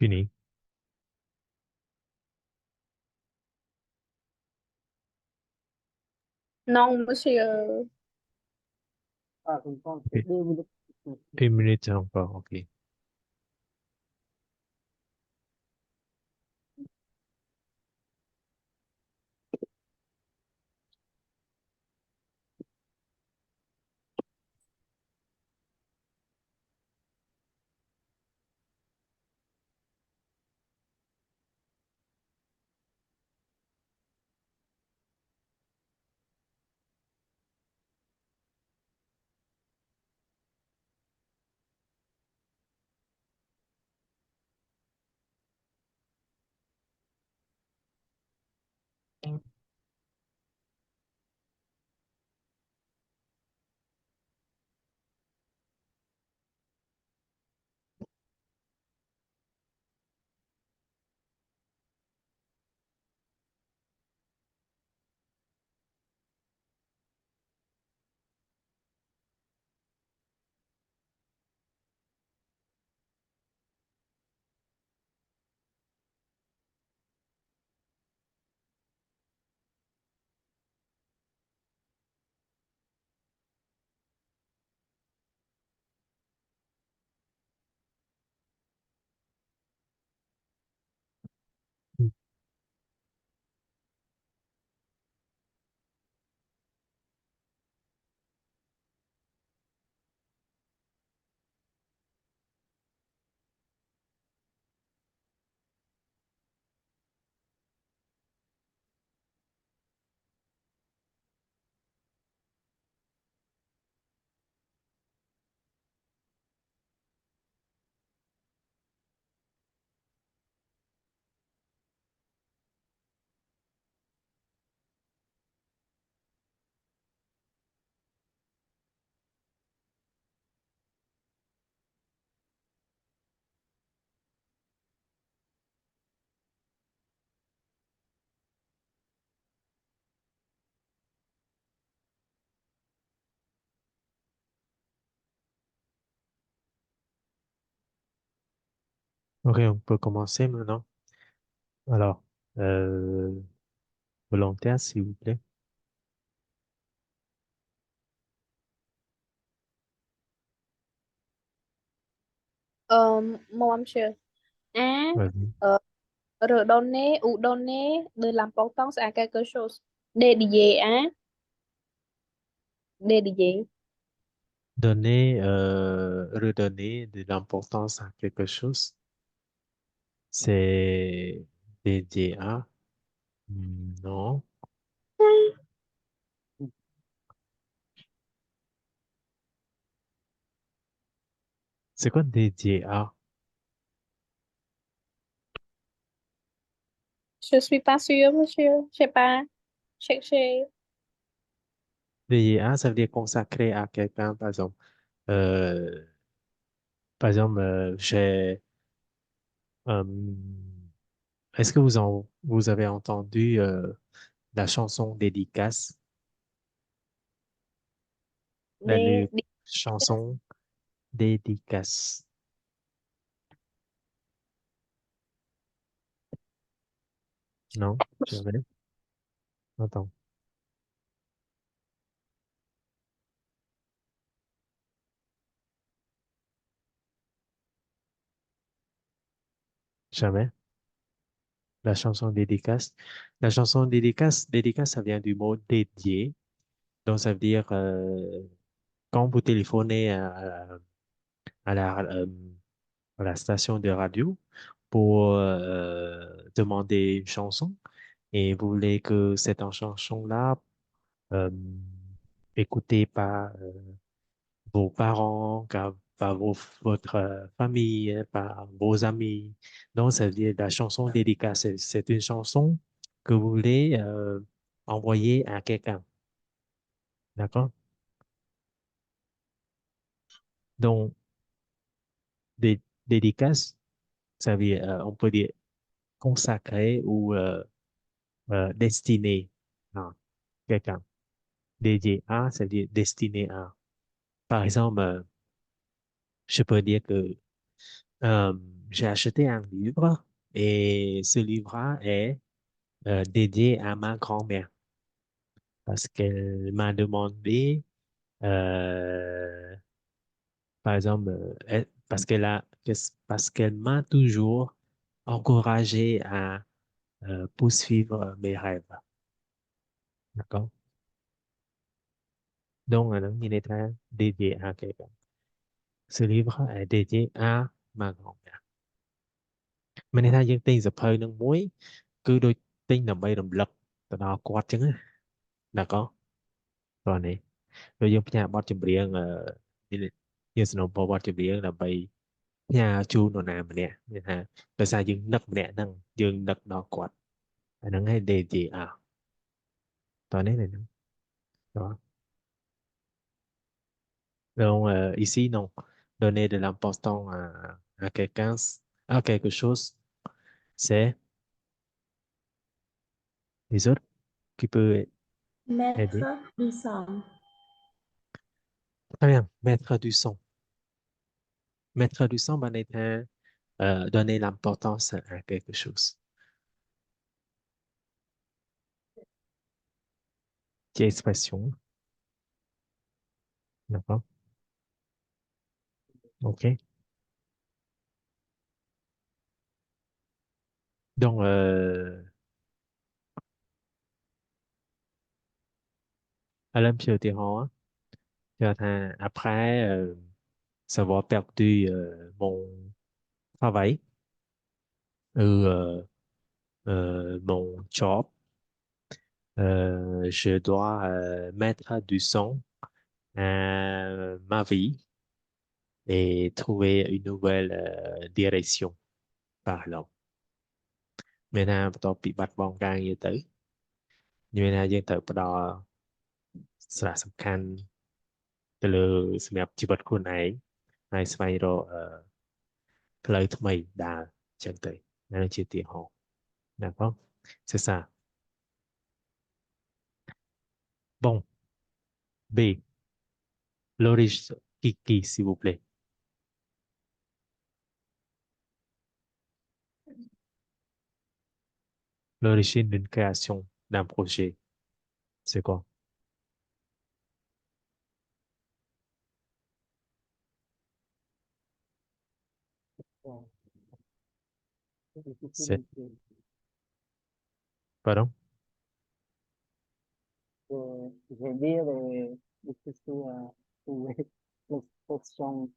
Fini. Non, monsieur. Ah, comprends. Ok. 2 minutes. 1 minute encore, ok. Ok, on peut commencer maintenant. Alors, euh, volontaire, s'il vous plaît. Một monsieur. A. Vas-y. Redonner ou donner de l'importance à quelque chose. Dédié, hein? Dédié. Donner, redonner de l'importance à quelque chose, c'est dédié à. Non. C'est quoi dédié à? Je suis pas sûre, monsieur. Je sais pas. Chercher. Dédié à, ça veut dire consacré à quelqu'un, par exemple. Euh, j'ai, euh, est-ce que vous avez entendu, la chanson Dédicace? Des, des- Chanson Dédicace. Non? Jamais? Attends. Jamais? La chanson dédicace. La chanson dédicace, ça vient du mot dédié. Donc, ça veut dire, quand vous téléphonez à la, euh, à la station de radio pour demander une chanson et vous voulez que cette chanson-là, euh, écoutée par vos parents, par votre famille, par vos amis. Donc, ça veut dire la chanson dédicace. C'est une chanson que vous voulez envoyer à quelqu'un. D'accord? Donc, dédicace, ça veut dire, on peut dire consacré ou destiné à quelqu'un. Dédié à, ça veut dire destiné à. Par exemple, je peux dire que euh, j'ai acheté un livre et ce livre est dédié à ma grand-mère parce qu'elle m'a demandé, euh, par exemple, parce qu'elle m'a toujours encouragé à poursuivre mes rêves. D'accord? Donc, il est dédié à quelqu'un. Ce livre est dédié à ma grand-mère. មានន័យថាយើងទិញសៀវភៅនឹងមួយគឺដូចទិញដើម្បីរំលឹកទៅដល់គាត់ចឹងណាណាក៏ព្រោះនេះដូចយើងផ្ញើបទចម្រៀងយើងสนับสนุนបទចម្រៀងដើម្បីផ្ញើជូននរណាម្នាក់មានថាដោយសារយើងនឹកម្នាក់ហ្នឹងយើងនឹកដល់គាត់អាហ្នឹងហើយ DJR តោះនេះហ្នឹងđó donc ici non donner de l'importance à quelqu'un à quelque chose c'est les autres qui peut aider Mettre du son. très bien mettre du son mettre du son ben, est donner l'importance à quelque chose qui est expression d'accord ok donc à l'impiété après savoir perdu mon travail ou mon job je dois mettre du son à ma vie et trouver une nouvelle direction par là មានថាបន្ទាប់ពីបាត់បង់ការងារទៅមានថាយើងត្រូវផ្ដល់សារៈសំខាន់ទៅលើសម្រាប់ជីវិតខ្លួនឯងហើយស្វែងរកផ្លូវថ្មីដើរអញ្ចឹងទៅนั่นជាទីហោ d'accord c'est ça bon B l'origine Kiki s'il vous plaît l'origine d'une création d'un projet c'est quoi Bon, c'est difficile c'est un peu pardon de dire de ce soit trouver l'expression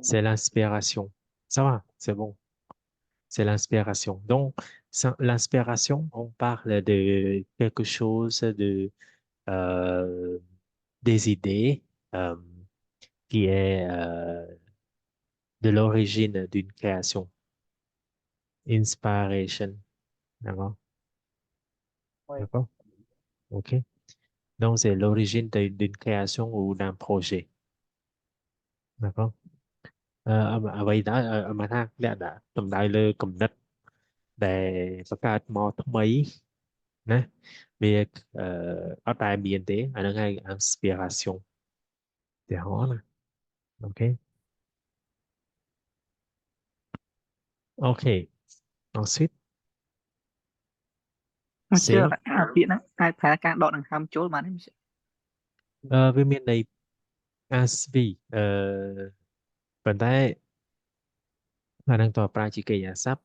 c'est l'inspiration ça va c'est bon c'est l'inspiration. Donc, l'inspiration, on parle de quelque chose, euh, des idées euh, qui est de l'origine d'une création. Inspiration. D'accord? Oui, D'accord? OK. Donc, c'est l'origine d'une création ou d'un projet. D'accord? អ្វីដែរមកថាលក្ខណៈសំដៅលើគំនិតដែលបង្កើតមកថ្មីណាវាអត់ដែលមានទេអាហ្នឹងហើយ inspiration ទីហោណាអូខេ OK ensuite មកជឿ c'est អាពាក្យហ្នឹងអាចប្រើការដកដង្ហើមចូលបានទេ វាមានន័យ ASV ប៉ុន្តែអាហ្នឹងតើប្រើជាកិរិយាសព្ទ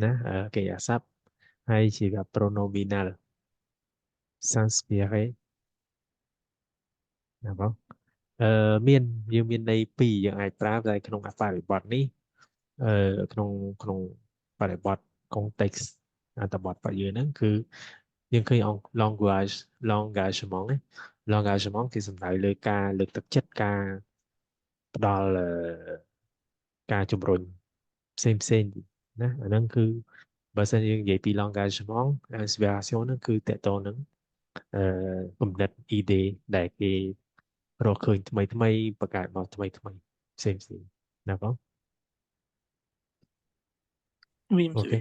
ណាកិរិយាសព្ទហើយជា verb pronominal s'inspirer ណាបងមានយើងមានន័យពីរយើងអាចប្រើតែក្នុងអបរិបទនេះក្នុងបរិបទ context អត្ថបទរបស់យើងហ្នឹងគឺយើងឃើញ language l'engagement ណា l'engagement គឺសំដៅលើការលើកទឹកចិត្តការផ្ដល់ការជំរុញផ្សេងណាអាហ្នឹងគឺបើសិនយើងនិយាយពី l'engagement inspiration ហ្នឹងគឺតកតងនឹងគំនិត idea ដែលគេរកឃើញថ្មីបង្កើតមកថ្មីផ្សេងណាបង វាមិន អូ ជឿ ខេ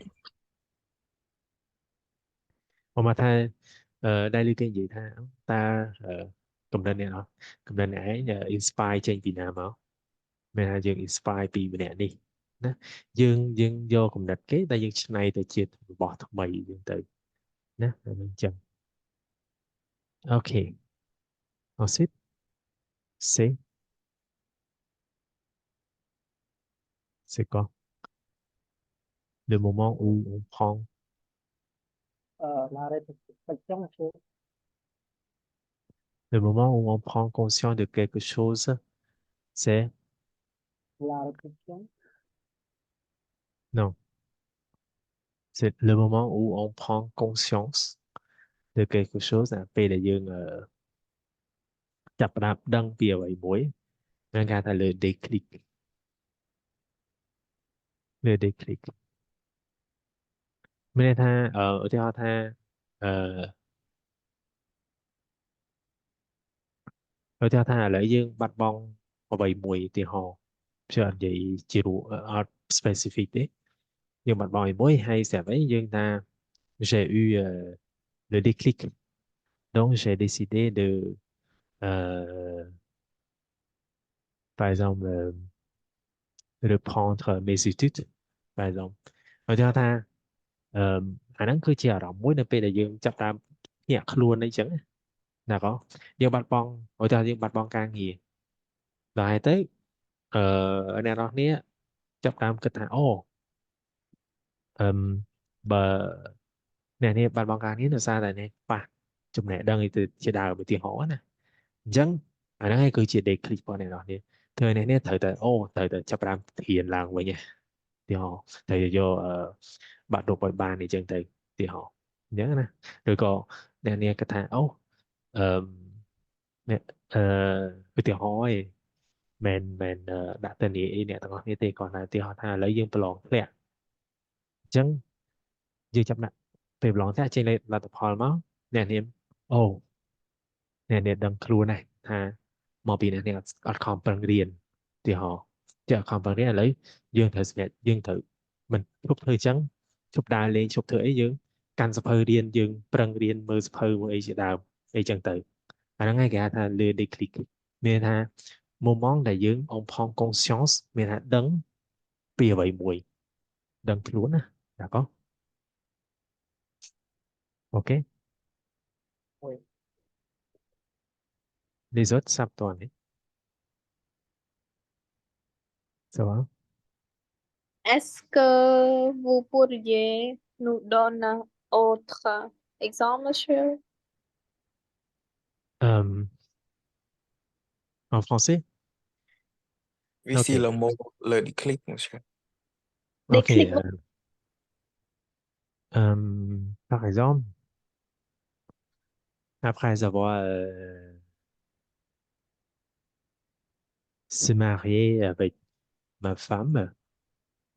មកមកថាដែលលឺគេនិយាយថាតើកំណត់អ្នកអត់កំណត់អ្នកឯង inspire ចេញពីណាមក មានថាយើង inspire ពីម្នាក់នេះណាយើងយកគំនិតគេតែយើងច្នៃទៅជារបស់ថ្មីយើងទៅណាអញ្ចឹងអូខេ ensuite c'est c'est quoi le moment où on prend La réflexion, le moment où on prend conscience de quelque chose c'est la réflexion, non c'est le moment où on prend conscience de quelque chose ពេលដែលយើងចាប់ផ្ដើមដឹងពីអ្វីមួយមានគេហៅថាលើ déclic លើ déclic មានន័យថាឧទាហរណ៍ថាអឺឧទាហរណ៍ថាឥឡូវយើងបាត់បង់អ្វីមួយឧទាហរណ៍ខ្ញុំអត់និយាយជារួមអត់ specific ទេយើងបាត់បង់អ្វីមួយហើយស្រាប់អីយើងថា j'ai eu le déclic donc j'ai décidé de euh, par exemple reprendre mes études par exemple ឧទាហរណ៍ថាអាហ្នឹងគឺជាអារម្មណ៍មួយនៅពេលដែលយើងចាប់តាមភ្ញាក់ខ្លួនអីចឹងណាក៏យើងបាត់បង់ឧទាហរណ៍យើងបាត់បង់ការងារដល់ហើយទៅអ្នកនរគ្នាចាប់តាមគិតថាអូអឺបើអ្នកនេះបាត់បង់ការងារដោយសារតែនេះប៉ះចំណេះដឹងអីទៅជាដើមឧទាហរណ៍ណាអញ្ចឹងអាហ្នឹងឯងគឺជា day click របស់អ្នកនរគ្នាធ្វើអ្នកនេះត្រូវតែអូត្រូវតែចាប់ផ្ដើមធានឡើងវិញណាឧទាហរណ៍ត្រូវតែយកបាក់ឌុបឲ្យបានអីចឹងទៅឧទាហរណ៍អញ្ចឹងណាឬក៏អ្នកនាងគិតថាអូអឺអ្នកឧទាហរណ៍ឯងមិនដាក់ទៅនេះអីអ្នកទាំងអស់គ្នាទេគ្រាន់តែឧទាហរណ៍ថាឥឡូវយើងប្រឡងធ្លាក់អញ្ចឹងយើងចាប់ដាក់ពេលប្រឡងធ្លាក់ចេញលទ្ធផលមកអ្នកនាងអូអ្នកនាងដឹងខ្លួនណាស់ថាមកពីអ្នកនាងអត់ខំប្រឹងរៀនឧទាហរណ៍ចេះអត់ខំប្រឹងរៀនឥឡូវយើងត្រូវសម្រេចយើងត្រូវមិនឈប់ធ្វើអញ្ចឹងឈប់ដើរលេងឈប់ធ្វើអីយើងកាន់សភៅរៀនយើងប្រឹងរៀនមើលសភៅមើលអីជាដើមអីចឹងទៅអាហ្នឹងឯងគេហៅថា le déclic មានថា moment ដែលយើង on prend conscience មានថាដឹងពីអ្វីមួយដឹងខ្លួនណាd'accord ok oui. les autres savent toi này ça va Est-ce que vous pourriez nous donner autre exemple, monsieur? Euh, en français Ici ok le mot le déclic, monsieur. ok Déclic. par exemple après avoir se marié avec ma femme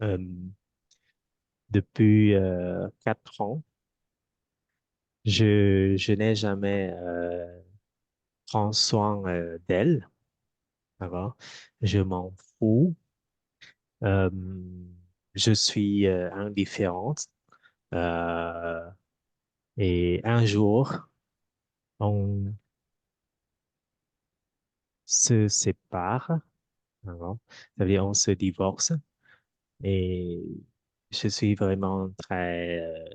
euh, depuis 4 ans je n'ai jamais prendre soin d'elle, d'accord? Je m'en fous. Euh, je suis indifférente. Euh, et un jour, on se sépare, d'accord? Ça veut dire on se divorce. Et je suis vraiment très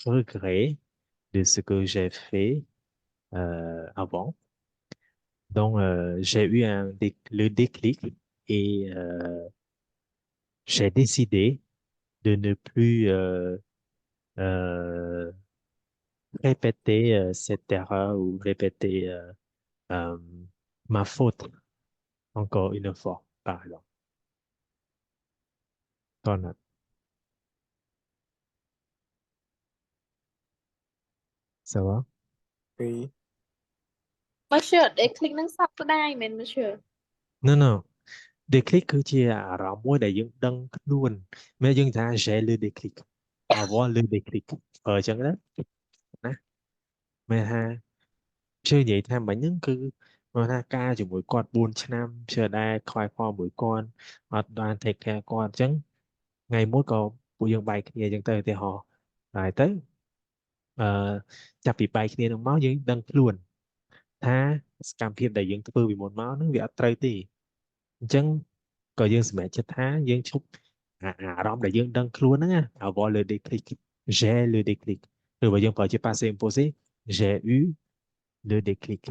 regret de ce que j'ai fait avant. Donc, j'ai eu le déclic et j'ai décidé de ne plus euh, répéter cette erreur ou répéter euh, ma faute encore une fois, par exemple. Còn ça va? Oui. Monsieur, déclic នឹងសពស្ដាយមែន monsieur? Non, non. Déclic គឺជាអារម្មណ៍មួយដែលយើងដឹងខ្លួនមានយើងថា j'ai le déclic avoir le déclic អញ្ចឹងណាមានថាជឿនិយាយថាមិញហ្នឹងគឺមកថាការជាមួយគាត់4ឆ្នាំជឿដែរខ្វាយខ្វល់មួយគាត់អត់បាន take care គាត់អញ្ចឹងថ្ងៃមួយក៏ពួកយើងបែកគ្នាអញ្ចឹងទៅឧទាហរណ៍ហើយទៅអឺចាប់ពីបែកគ្នានឹងមកយើងដឹងខ្លួនថាសកម្មភាពដែលយើងធ្វើពីមុនមកហ្នឹងវាអត់ត្រូវទេអញ្ចឹង ក៏យើងសម្រេចចិត្តថាយើងឈប់អារម្មណ៍ដែលយើងដឹងខ្លួនហ្នឹងណា avoir le déclic j'ai le déclic ឬបើយើងប្រើជា passé imposé j'ai eu le déclic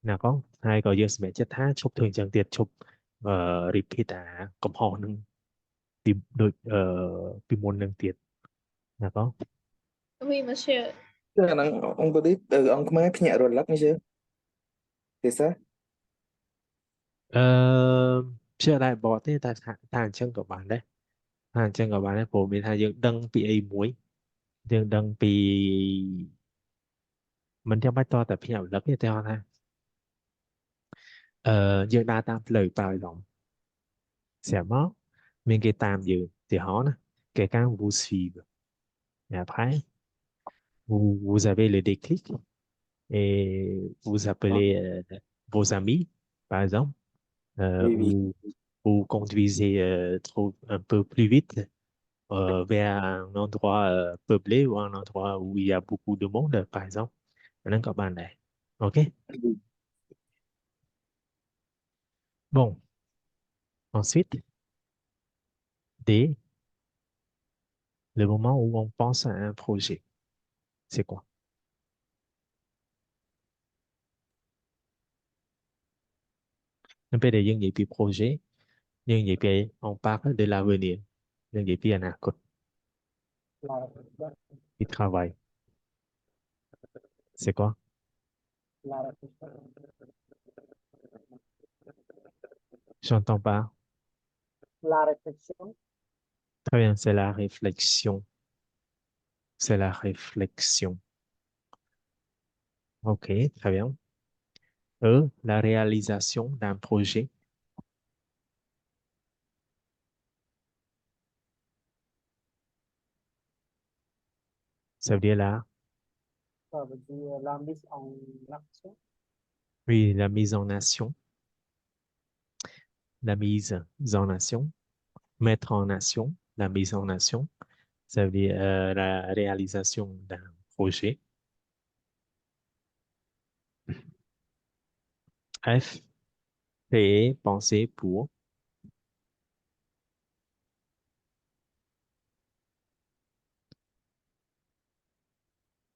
ណាកងហើយក៏យើងសម្រេចចិត្តថាឈប់ធ្វើអញ្ចឹងទៀតឈប់repeat អាកំហុសហ្នឹងពីដូចពីមុនហ្នឹងទៀតណាកង Oui, monsieur. អាហ្នឹងអង្គទៅអង្គខ្មែរភ្ញាក់រលឹកនេះជឿទេសា អឺchưaដែរបកទេតែថាអញ្ចឹងក៏បានដែរថាអញ្ចឹងក៏បានដែរព្រោះមានថាយើងដឹងពីអីមួយយើងដឹងពីមិនចាំបាច់តតែភ្ញាក់រលឹកទេតែថាយើងដើរតាមផ្លូវប៉ាឡំស្រាប់មកមានគេតាមយើងទីហោណា quelqu'un vous suivre et après vous avez le déclic et vous appelez vos amis, par exemple, Oui, oui. ou vous conduisez un peu plus vite vers un endroit peuplé ou un endroit où il y a beaucoup de monde, par exemple. Nó có bạn này. OK? Bon. Ensuite, D, le moment où on pense à un projet. C'est quoi? Un peu de những gì projet, những gì on parle de l'avenir, những gì anaconda, La réflexion, du travail. C'est quoi? la réflexion, J'entends pas. la réflexion, Très bien, c'est la réflexion. C'est la réflexion. OK, très bien. La réalisation d'un projet. Ça veut dire là, ça veut dire la mise en action, oui, la mise en action. La mise en action. Mettre en action. La mise en action. Ça veut dire la réalisation d'un projet. F, créer, penser pour.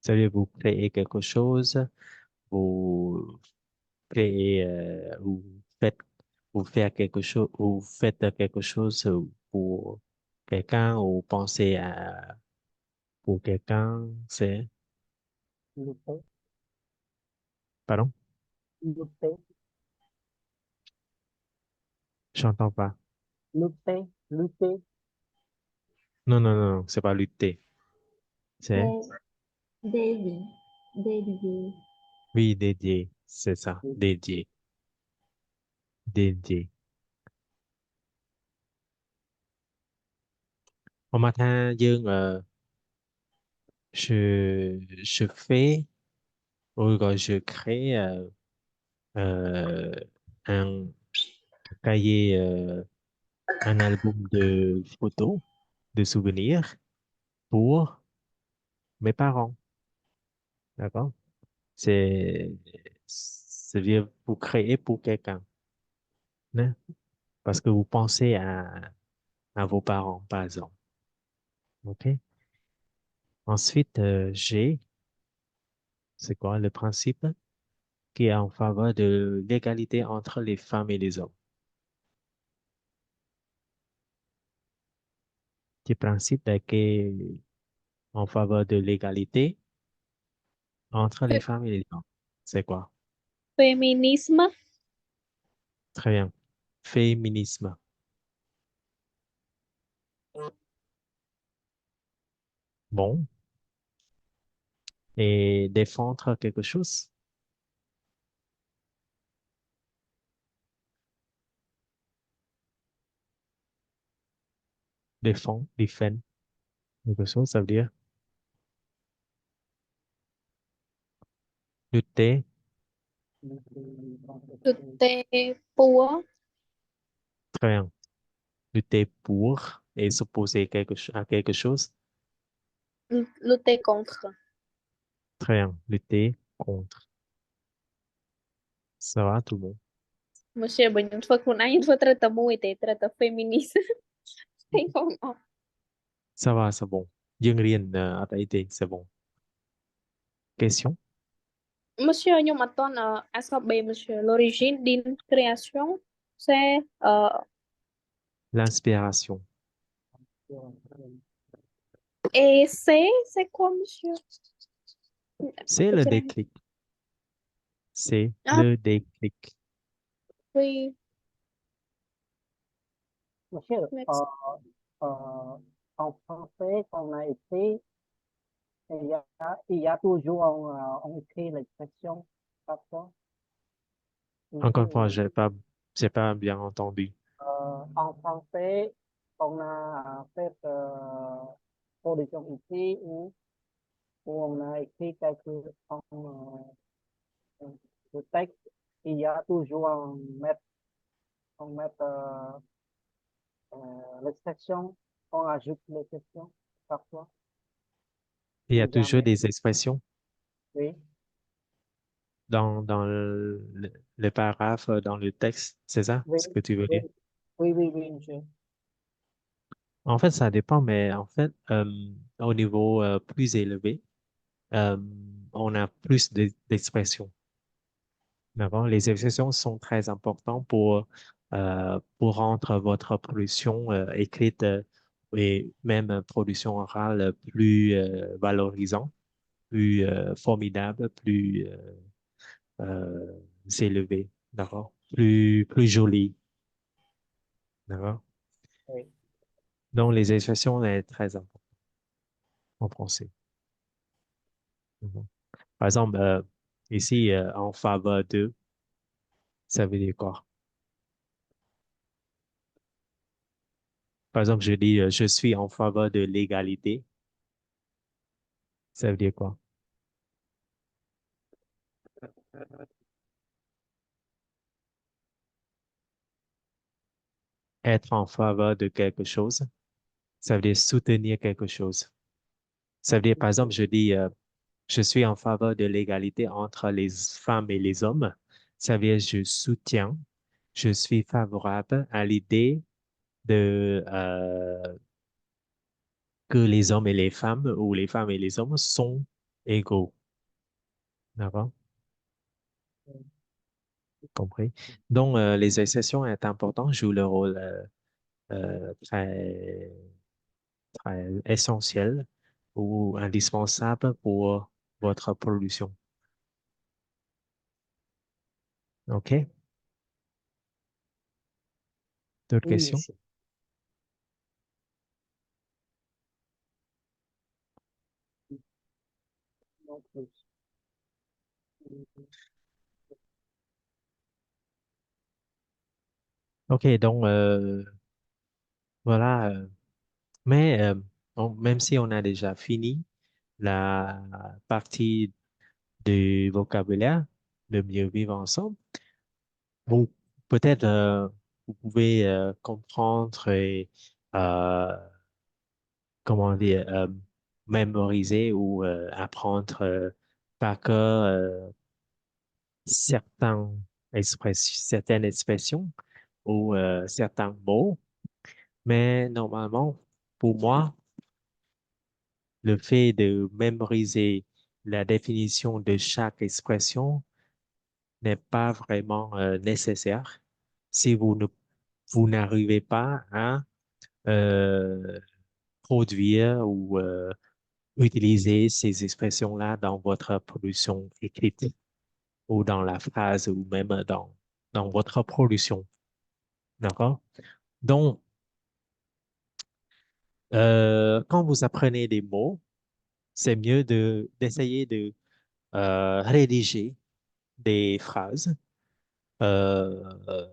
Ça veut dire vous créez quelque chose, vous créez, faites, vous faites quelque chose, vous faites quelque chose pour quelqu'un ou pensez à pour quelqu'un, c'est, lutter, pardon, lutter, j'entends pas. lutter, lutter, Non, non, non, c'est pas lutter. C'est, D, D gì? Dédié. oui, dédié, c'est ça, dédié, dédié. Au matin, dương, je fais, ou gọi je crée euh, un cahier, un album de photos, de souvenirs pour mes parents. D'accord? C'est vous créer pour quelqu'un, né? Parce que vous pensez à vos parents, par exemple. OK? Ensuite, G, c'est quoi le principe qui est en faveur de l'égalité entre les femmes et les hommes? Le principe qui est en faveur de l'égalité entre les femmes et les hommes. C'est quoi? Féminisme. Très bien. Féminisme. Bon. Et défendre quelque chose? Défendre, defend quelque chose, ça veut dire lutter. lutter contre Lutter pour. Très bien. Lutter pour et s'opposer à quelque chose. Lutter contre. Très bien. Lutter contre. Ça va, tout le monde? Monsieur, ben, une fois qu'on a une fois traité mot était traité féministe. C'est không ổn. Ça va, c'est bon. Dương Riêng ở đây thì c'est bon. Question? Monsieur, nhưng mà tôi ASB, monsieur, l'origine d'une création, c'est L'inspiration. et c'est quoi, monsieur? C'est le déclic. C'est Ah, le déclic. oui, Monsieur, merci. en français, on a écrit, il y a toujours on écrit l'expression parfois. Encore une fois, Ici, j'ai pas bien entendu. en français, on a fait production ici où on a écrit quelque le texte, il y a toujours on met l'expression, on ajoute les questions parfois. Il y a Ou toujours jamais. des expressions Oui, dans le paragraphe, dans le texte, c'est ça oui, ce que tu veux oui, dire? oui, monsieur. En fait, ça dépend, mais en fait, au niveau plus élevé, euh, on a plus d'expressions. D'accord? Les expressions sont très importantes pour rendre votre production écrite et même production orale plus valorisante, plus formidable, plus élevée, d'accord? Plus jolie, d'accord? Oui. Donc, les expressions sont très importantes en français. Mhm. Par exemple, ici, en faveur de, ça veut dire quoi? Par exemple, je dis, je suis en faveur de l'égalité, ça veut dire quoi? Être en faveur de quelque chose, ça veut dire soutenir quelque chose. Ça veut dire, par exemple, je dis, je suis en faveur de l'égalité entre les femmes et les hommes. Ça veut dire, je soutiens, je suis favorable à l'idée de que les hommes et les femmes ou les femmes et les hommes sont égaux. D'accord? Compris? Donc, les exceptions sont importantes, jouent le rôle très, très essentiel ou indispensable pour votre production. OK? D'autres Oui, questions? monsieur. Non plus. OK, donc voilà. Mais même si on a déjà fini la partie du vocabulaire, de mieux vivre ensemble, vous peut-être vous pouvez comprendre et euh, comment dire mémoriser ou apprendre par cœur certaines expressions ou certains mots. Mais normalement, pour moi, le fait de mémoriser la définition de chaque expression n'est pas vraiment nécessaire si vous n'arrivez pas à euh, produire ou utiliser ces expressions-là dans votre production écrite ou dans la phrase ou même dans votre production. D'accord? Donc, quand vous apprenez des mots, c'est mieux d'essayer de rédiger des phrases euh,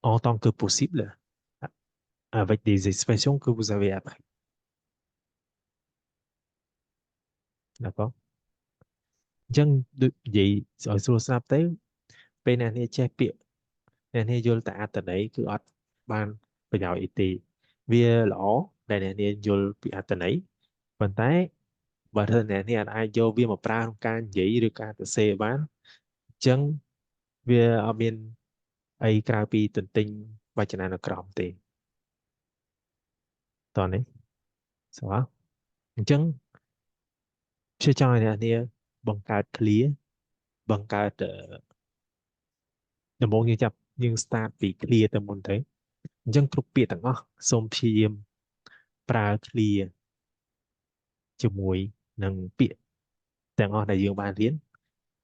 en tant que possible avec des expressions que vous avez apprises. D'accord? អញ្ចឹងដូចនិយាយឲ្យស្រួលស្ដាប់ទៅពេលអ្នកនេះចេះពាក្យអ្នកនេះយល់តែអត្ថន័យគឺអត់បានប្រយោជន៍អីទេវាល្អដែលអ្នកនេះយល់ពីអត្ថន័យប៉ុន្តែបើថាអ្នកនេះអាចយកវាមកប្រើក្នុងការនិយាយឬការសរសេរបានអញ្ចឹង វាអត់មានអីក្រៅពីទន្ទិញវចនានុក្រមទេតោះនេះស្គាល់អញ្ចឹងខ្ញុំចង់ឲ្យអ្នកនាងបង្កើត clear បង្កើតដំបូងយើងចាប់យើង start ពី clear ទៅមុនទៅអញ្ចឹងគ្រប់ពាក្យទាំងអស់សូមព្យាយាមប្រើ clear ជាមួយនឹងពាក្យទាំងអស់ដែលយើងបានរៀន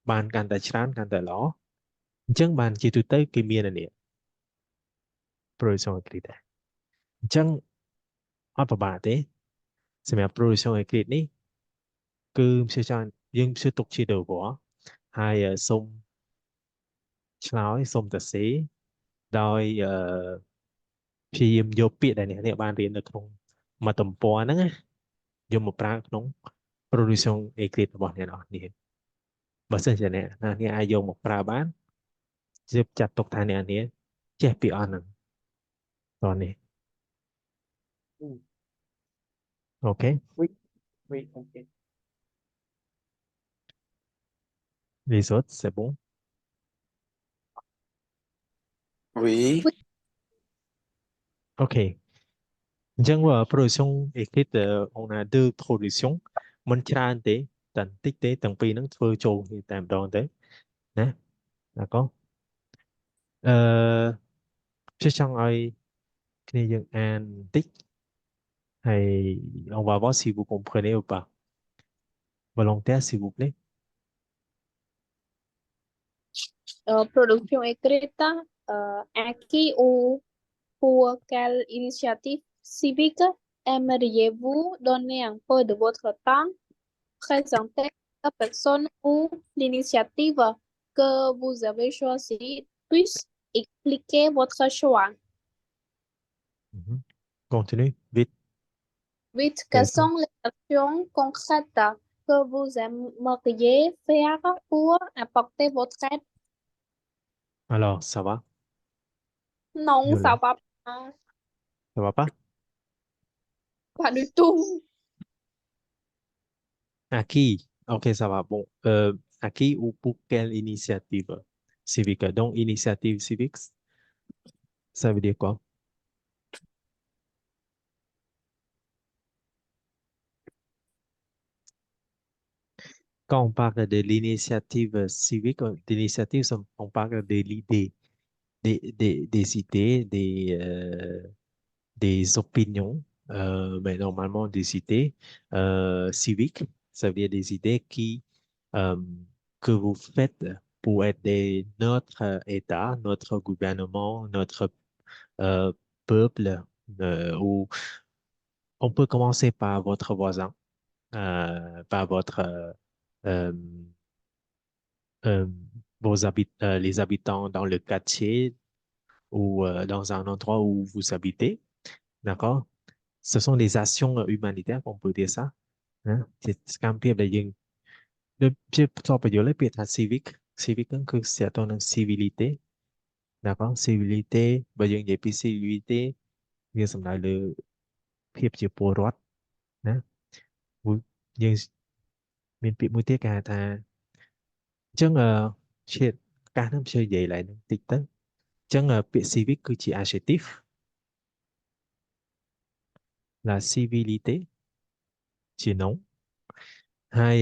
បានកាន់តែច្រើនកាន់តែល្អអញ្ចឹងបានជាទូទៅគេមានអានេះ production accrete ដែរអញ្ចឹងអត់ពិបាកទេសម្រាប់ production accrete នេះគឺខ្ញុំចង់យើងជឿទុកជា devoir ហើយសូមឆ្លើយសូមសរសេរដោយព្យាយាមយកពាក្យដែលអ្នកបានរៀននៅក្នុងមួយទំព័រហ្នឹងណាយកមកប្រើក្នុង production accrete របស់អ្នកនរគ្នាបើសិនជាអ្នកអាចយកមកប្រើបានជឿចាត់ទុកថាអ្នកនេះចេះពីអស់ហ្នឹងតោះនេះ OK Oui, oui, ok. les autres c'est bon Oui. OK អញ្ចឹង production écrite on a deux productions មិនច្រើនទេតែបន្តិចទេទាំងពីរហ្នឹងធ្វើចូលគ្នាតែម្ដងទៅណាd'accord ខ្ញុំចង់ឲ្យគ្នាយើងអានបន្តិចហើយ on va voir si vous comprenez ou pas volontaire s'il vous plaît Producción escrita aquí o pour quelle initiative civique aimeriez-vous donner un peu de votre temps? Présentez la personne ou l'initiative que vous avez choisie, puis expliquer votre choix. continue vite Vite, quelles sont les actions concrètes que vous aimeriez faire pour apporter votre aide? alors ça va Non, Yo ça là. va pas, Ça va pas pas du tout. À qui? Ok, ça va. Bon, à qui ou pour quelle initiative civique? Donc, initiative civique, ça veut dire quoi? Quand on parle de l'initiative civique, d'initiative, on parle de l'idée, des idées, des opinions, mais normalement des idées civiques, ça veut dire des idées euh, que vous faites pour aider notre État, notre gouvernement, notre euh, peuple, ou on peut commencer par votre voisin, par votre euh, euh, les habitants dans le quartier ou dans un endroit où vous habitez, d'accord? Ce sont des actions humanitaires, on peut dire ça. Hein? C'est quand même là, je peux pas dire le civique, civique គឺស្ទើរទៅនឹង civilité d'accord civilité បើយើងនិយាយពី civilité វាសំដៅលើភាពជាពលរដ្ឋណាមួយយើងមានពាក្យមួយទៀតគេហៅថាអញ្ចឹងឈៀតកាសហ្នឹងខ្ញុំនិយាយឡើងតិចទៅអញ្ចឹងពាក្យ civic គឺជា adjectif la civilité ជា nom ហើយ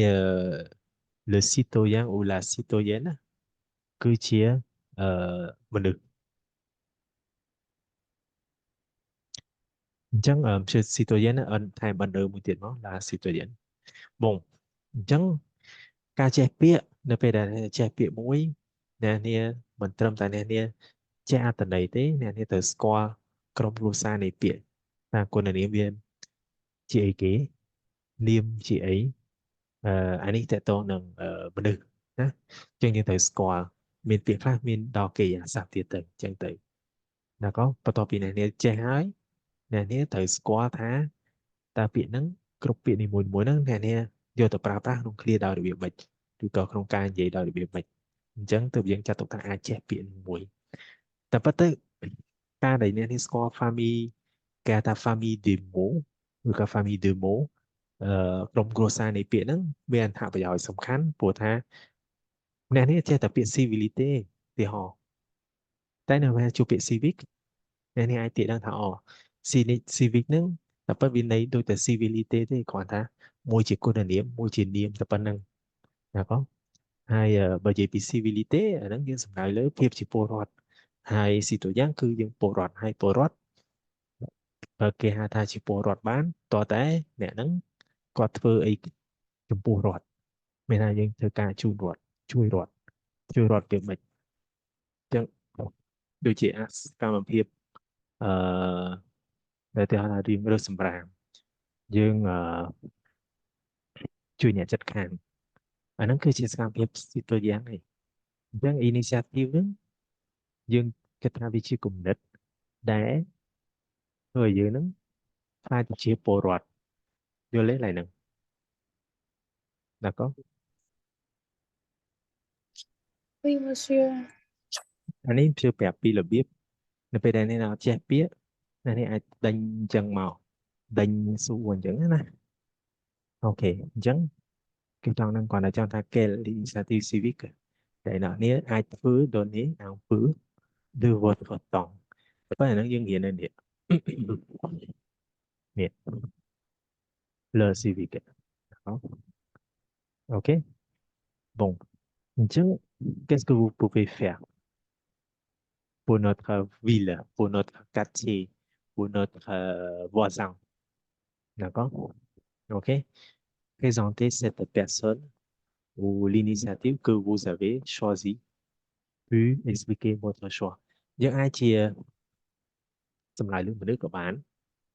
le citoyen ou la citoyenne គឺជាមនុស្សអញ្ចឹងជា citoyen ថែម under មួយទៀតមក la citoyenne បងអញ្ចឹងការចេះពាក្យនៅពេលដែលចេះពាក្យមួយអ្នកនាងមិនត្រឹមតែអ្នកនាងចេះអត្ថន័យទេអ្នកនាងត្រូវស្គាល់ក្រុមគ្រួសារនៃពាក្យថាគុណនាមវាជាអីគេនាមជាអីអានេះតកតងនឹងមនុស្សណាអញ្ចឹងយើងត្រូវស្គាល់មានពាក្យខ្លះមានដល់គេអាស័ព្ទទៀតទៅអញ្ចឹងទៅណាក៏បន្ទាប់ពីអ្នកនាងចេះហើយអ្នកនាងត្រូវស្គាល់ថាតើពាក្យហ្នឹងគ្រប់ពាក្យនីមួយៗហ្នឹងអ្នកនាងយកទៅប្រើប្រាស់ក្នុងឃ្លាដោយរបៀបម៉េចឬក៏ក្នុងការនិយាយដោយរបៀបម៉េចអញ្ចឹងទើបយើងចាត់ទុកថាអាចចេះពាក្យមួយតែប៉ុន្តែការដែលអ្នកនេះស្គាល់ family គេហៅថា family des mots ឬក៏ family de mots ក្រុមគ្រួសារនៃពាក្យហ្នឹងវាអត្ថប្រយោជន៍សំខាន់ព្រោះថាអ្នកនេះចេះតែពាក្យ civility thì họ tại nào mà chụp bị civic nên ai tiện đang thảo civic nâng tập bất viên đấy đôi từ civility thì còn ta môi chỉ cô đơn điểm môi chỉ điểm tập bất năng là có hai bởi vì bị civility ở đó những sự đại lớn phép chỉ bộ rọt hai sự tổ giang cư những bộ rọt hai bộ rọt và kia hai ta chỉ bộ rọt bán tỏ té mẹ nắng có thơ ấy chụp bộ rọt mình là những thơ ca chui rọt việc mình chẳng đôi chị cảm ơn phép để theo là riêng rất sầm ràng dương chui nhà chất khang anh nắng cứ chỉ cảm phép sự tổ giang này dương initiative đó dương cái thà vị trí cùng đất để người dưới nắng hai chỉ bộ rọt vô lấy lại nè là có Oui, monsieur. anh ấy chưa bẹp pi là biết nó về đây này nào che biết này ai đánh chân màu đánh số quần chẳng nè ok chẳng cái trong năng còn là trong ta kê initiative civic để nó nếu ai phứ đồ ní nào phứ đưa vượt vượt tổng có thể nó dân hiện lên điện điện le civic đó ok bon chứ qu'est-ce que vous pouvez faire pour notre ville pour notre quartier pour notre voisin d'accord ok présentez cette personne ou l'initiative que vous avez choisie puis expliquez votre choix những ai chia xâm lại lương nước của bạn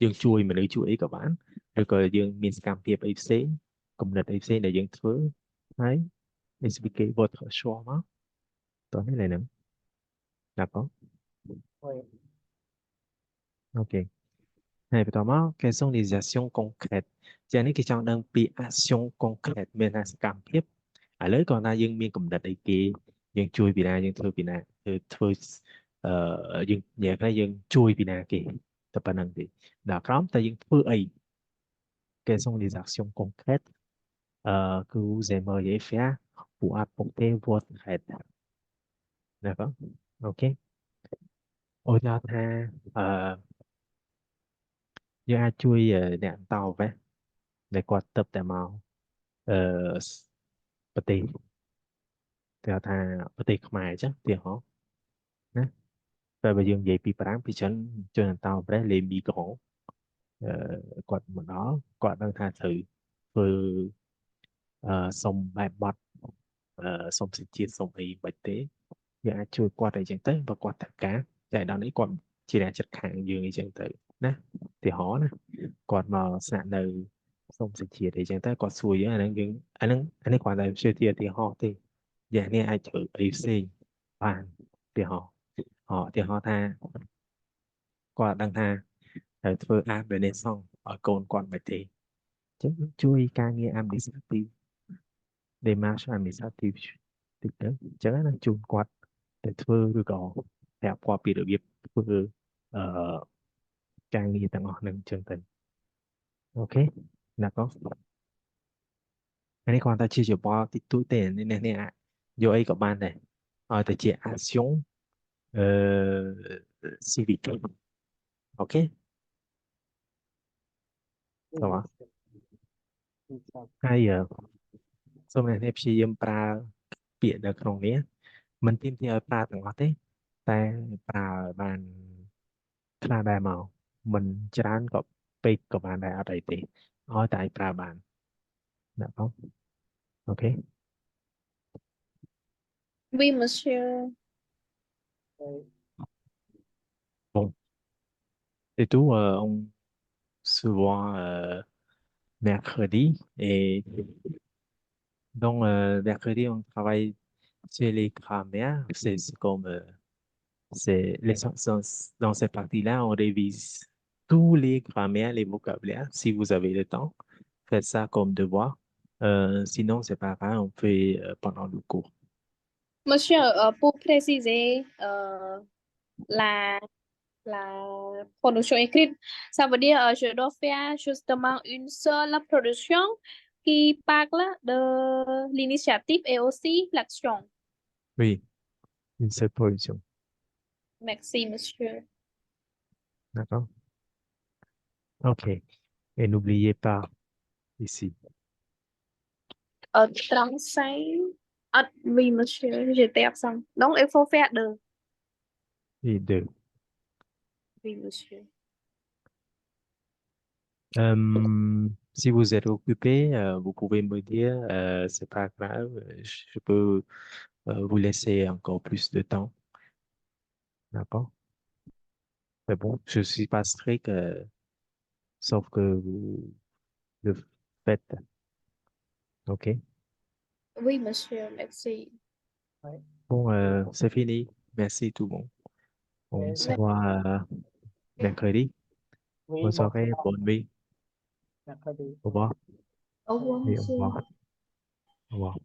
dương chui mà nữ chú ý của bạn rồi còn dương min cam hiệp FC cùng lịch FC là dương thứ thấy expliquez votre choix đó tôi nói lại nữa là có Oui. ok này tò mò quelles sont les actions concrètes cho nên cái trong đang bị action concrète mình là cảm hiệp ở lấy còn là dương miên cùng lịch ấy kia dương chui bị na dương thư bị na thư dương nhạc là dương chui bị na kia tập bản năng thì đã có tại dương thư ấy quelles sont les actions concrètes que vous aimeriez faire pour apporter votre aide. D'accord? Ok. Ôi cho tha do chui đạn tàu vậy để quạt tập tại màu bật tì theo tha bật tì không ai chứ thì họ nè và bây giờ vậy bị bán bị chân cho đạn tàu bé lên bị cổ quạt một đó quạt đang tha thử vừa xong bài bọt xong sự chia xong ấy bạch tế dạ chui qua đây chẳng tới và qua tất cả chạy đó đấy còn chỉ là chất hạng dương chẳng tới nè thì họ nè còn mà sạn đời xong sự chia để chẳng tới còn xuôi anh ấy dương anh ấy còn là siêu chia thì họ thì dạ nghe ai chữ ấy xin bàn thì họ thì họ tha qua đăng tha rồi vừa áp về nên xong ở cồn còn bạch tế chứ chui ca nghe administrative démarche administrative thì đó chẳng là chun quạt để thưa rồi có theo qua bị được biết thưa trang nghi tăng họ nâng chân tình ok là có anh ấy còn ta chia cho bao thì túi tiền nên này ạ vô ấy của bạn này tại chị action civic ok Oui, rồi oui, ça. hay xong này em chỉ em pra biển ở trongนี้mình tìm thì ở pra từng ngót đấyแต่ปลาบานคลาได้เมามันจานกับไปกับบานได้อะไรตีอ้อยแต่ปลาบานนะครับโอเค Oui, monsieur. Oui. Bon, c'est tout. On se voit mercredi. Et donc, mercredi, on travaille sur les grammaires. C'est comme, dans cette partie-là, on révise tous les grammaires, les vocabulaires. Si vous avez le temps, faites ça comme devoir. Sinon, c'est pas grave, on fait pendant le cours. Monsieur, pour préciser, la, la production écrite, ça veut dire je dois faire justement une seule production qui parle de l'initiative et aussi l'action. Oui, Une seule production. Merci, monsieur. D'accord? OK. Et n'oubliez pas ici. 35. Oui, monsieur, j'étais absent. Donc, il faut faire deux. Et deux. Oui, monsieur. Si vous êtes occupé, vous pouvez me dire, c'est pas grave, je peux vous laisser encore plus de temps. D'accord? C'est bon, je suis pas strict, sauf que vous le faites. OK? Oui, monsieur, merci. Ouais. Bon, c'est fini. Merci tout le monde. On se Mais- voit mercredi. oui, Bonne bon, soirée, bonne nuit. mercredi. Au revoir. Au revoir, Oui, au monsieur. revoir. Au revoir.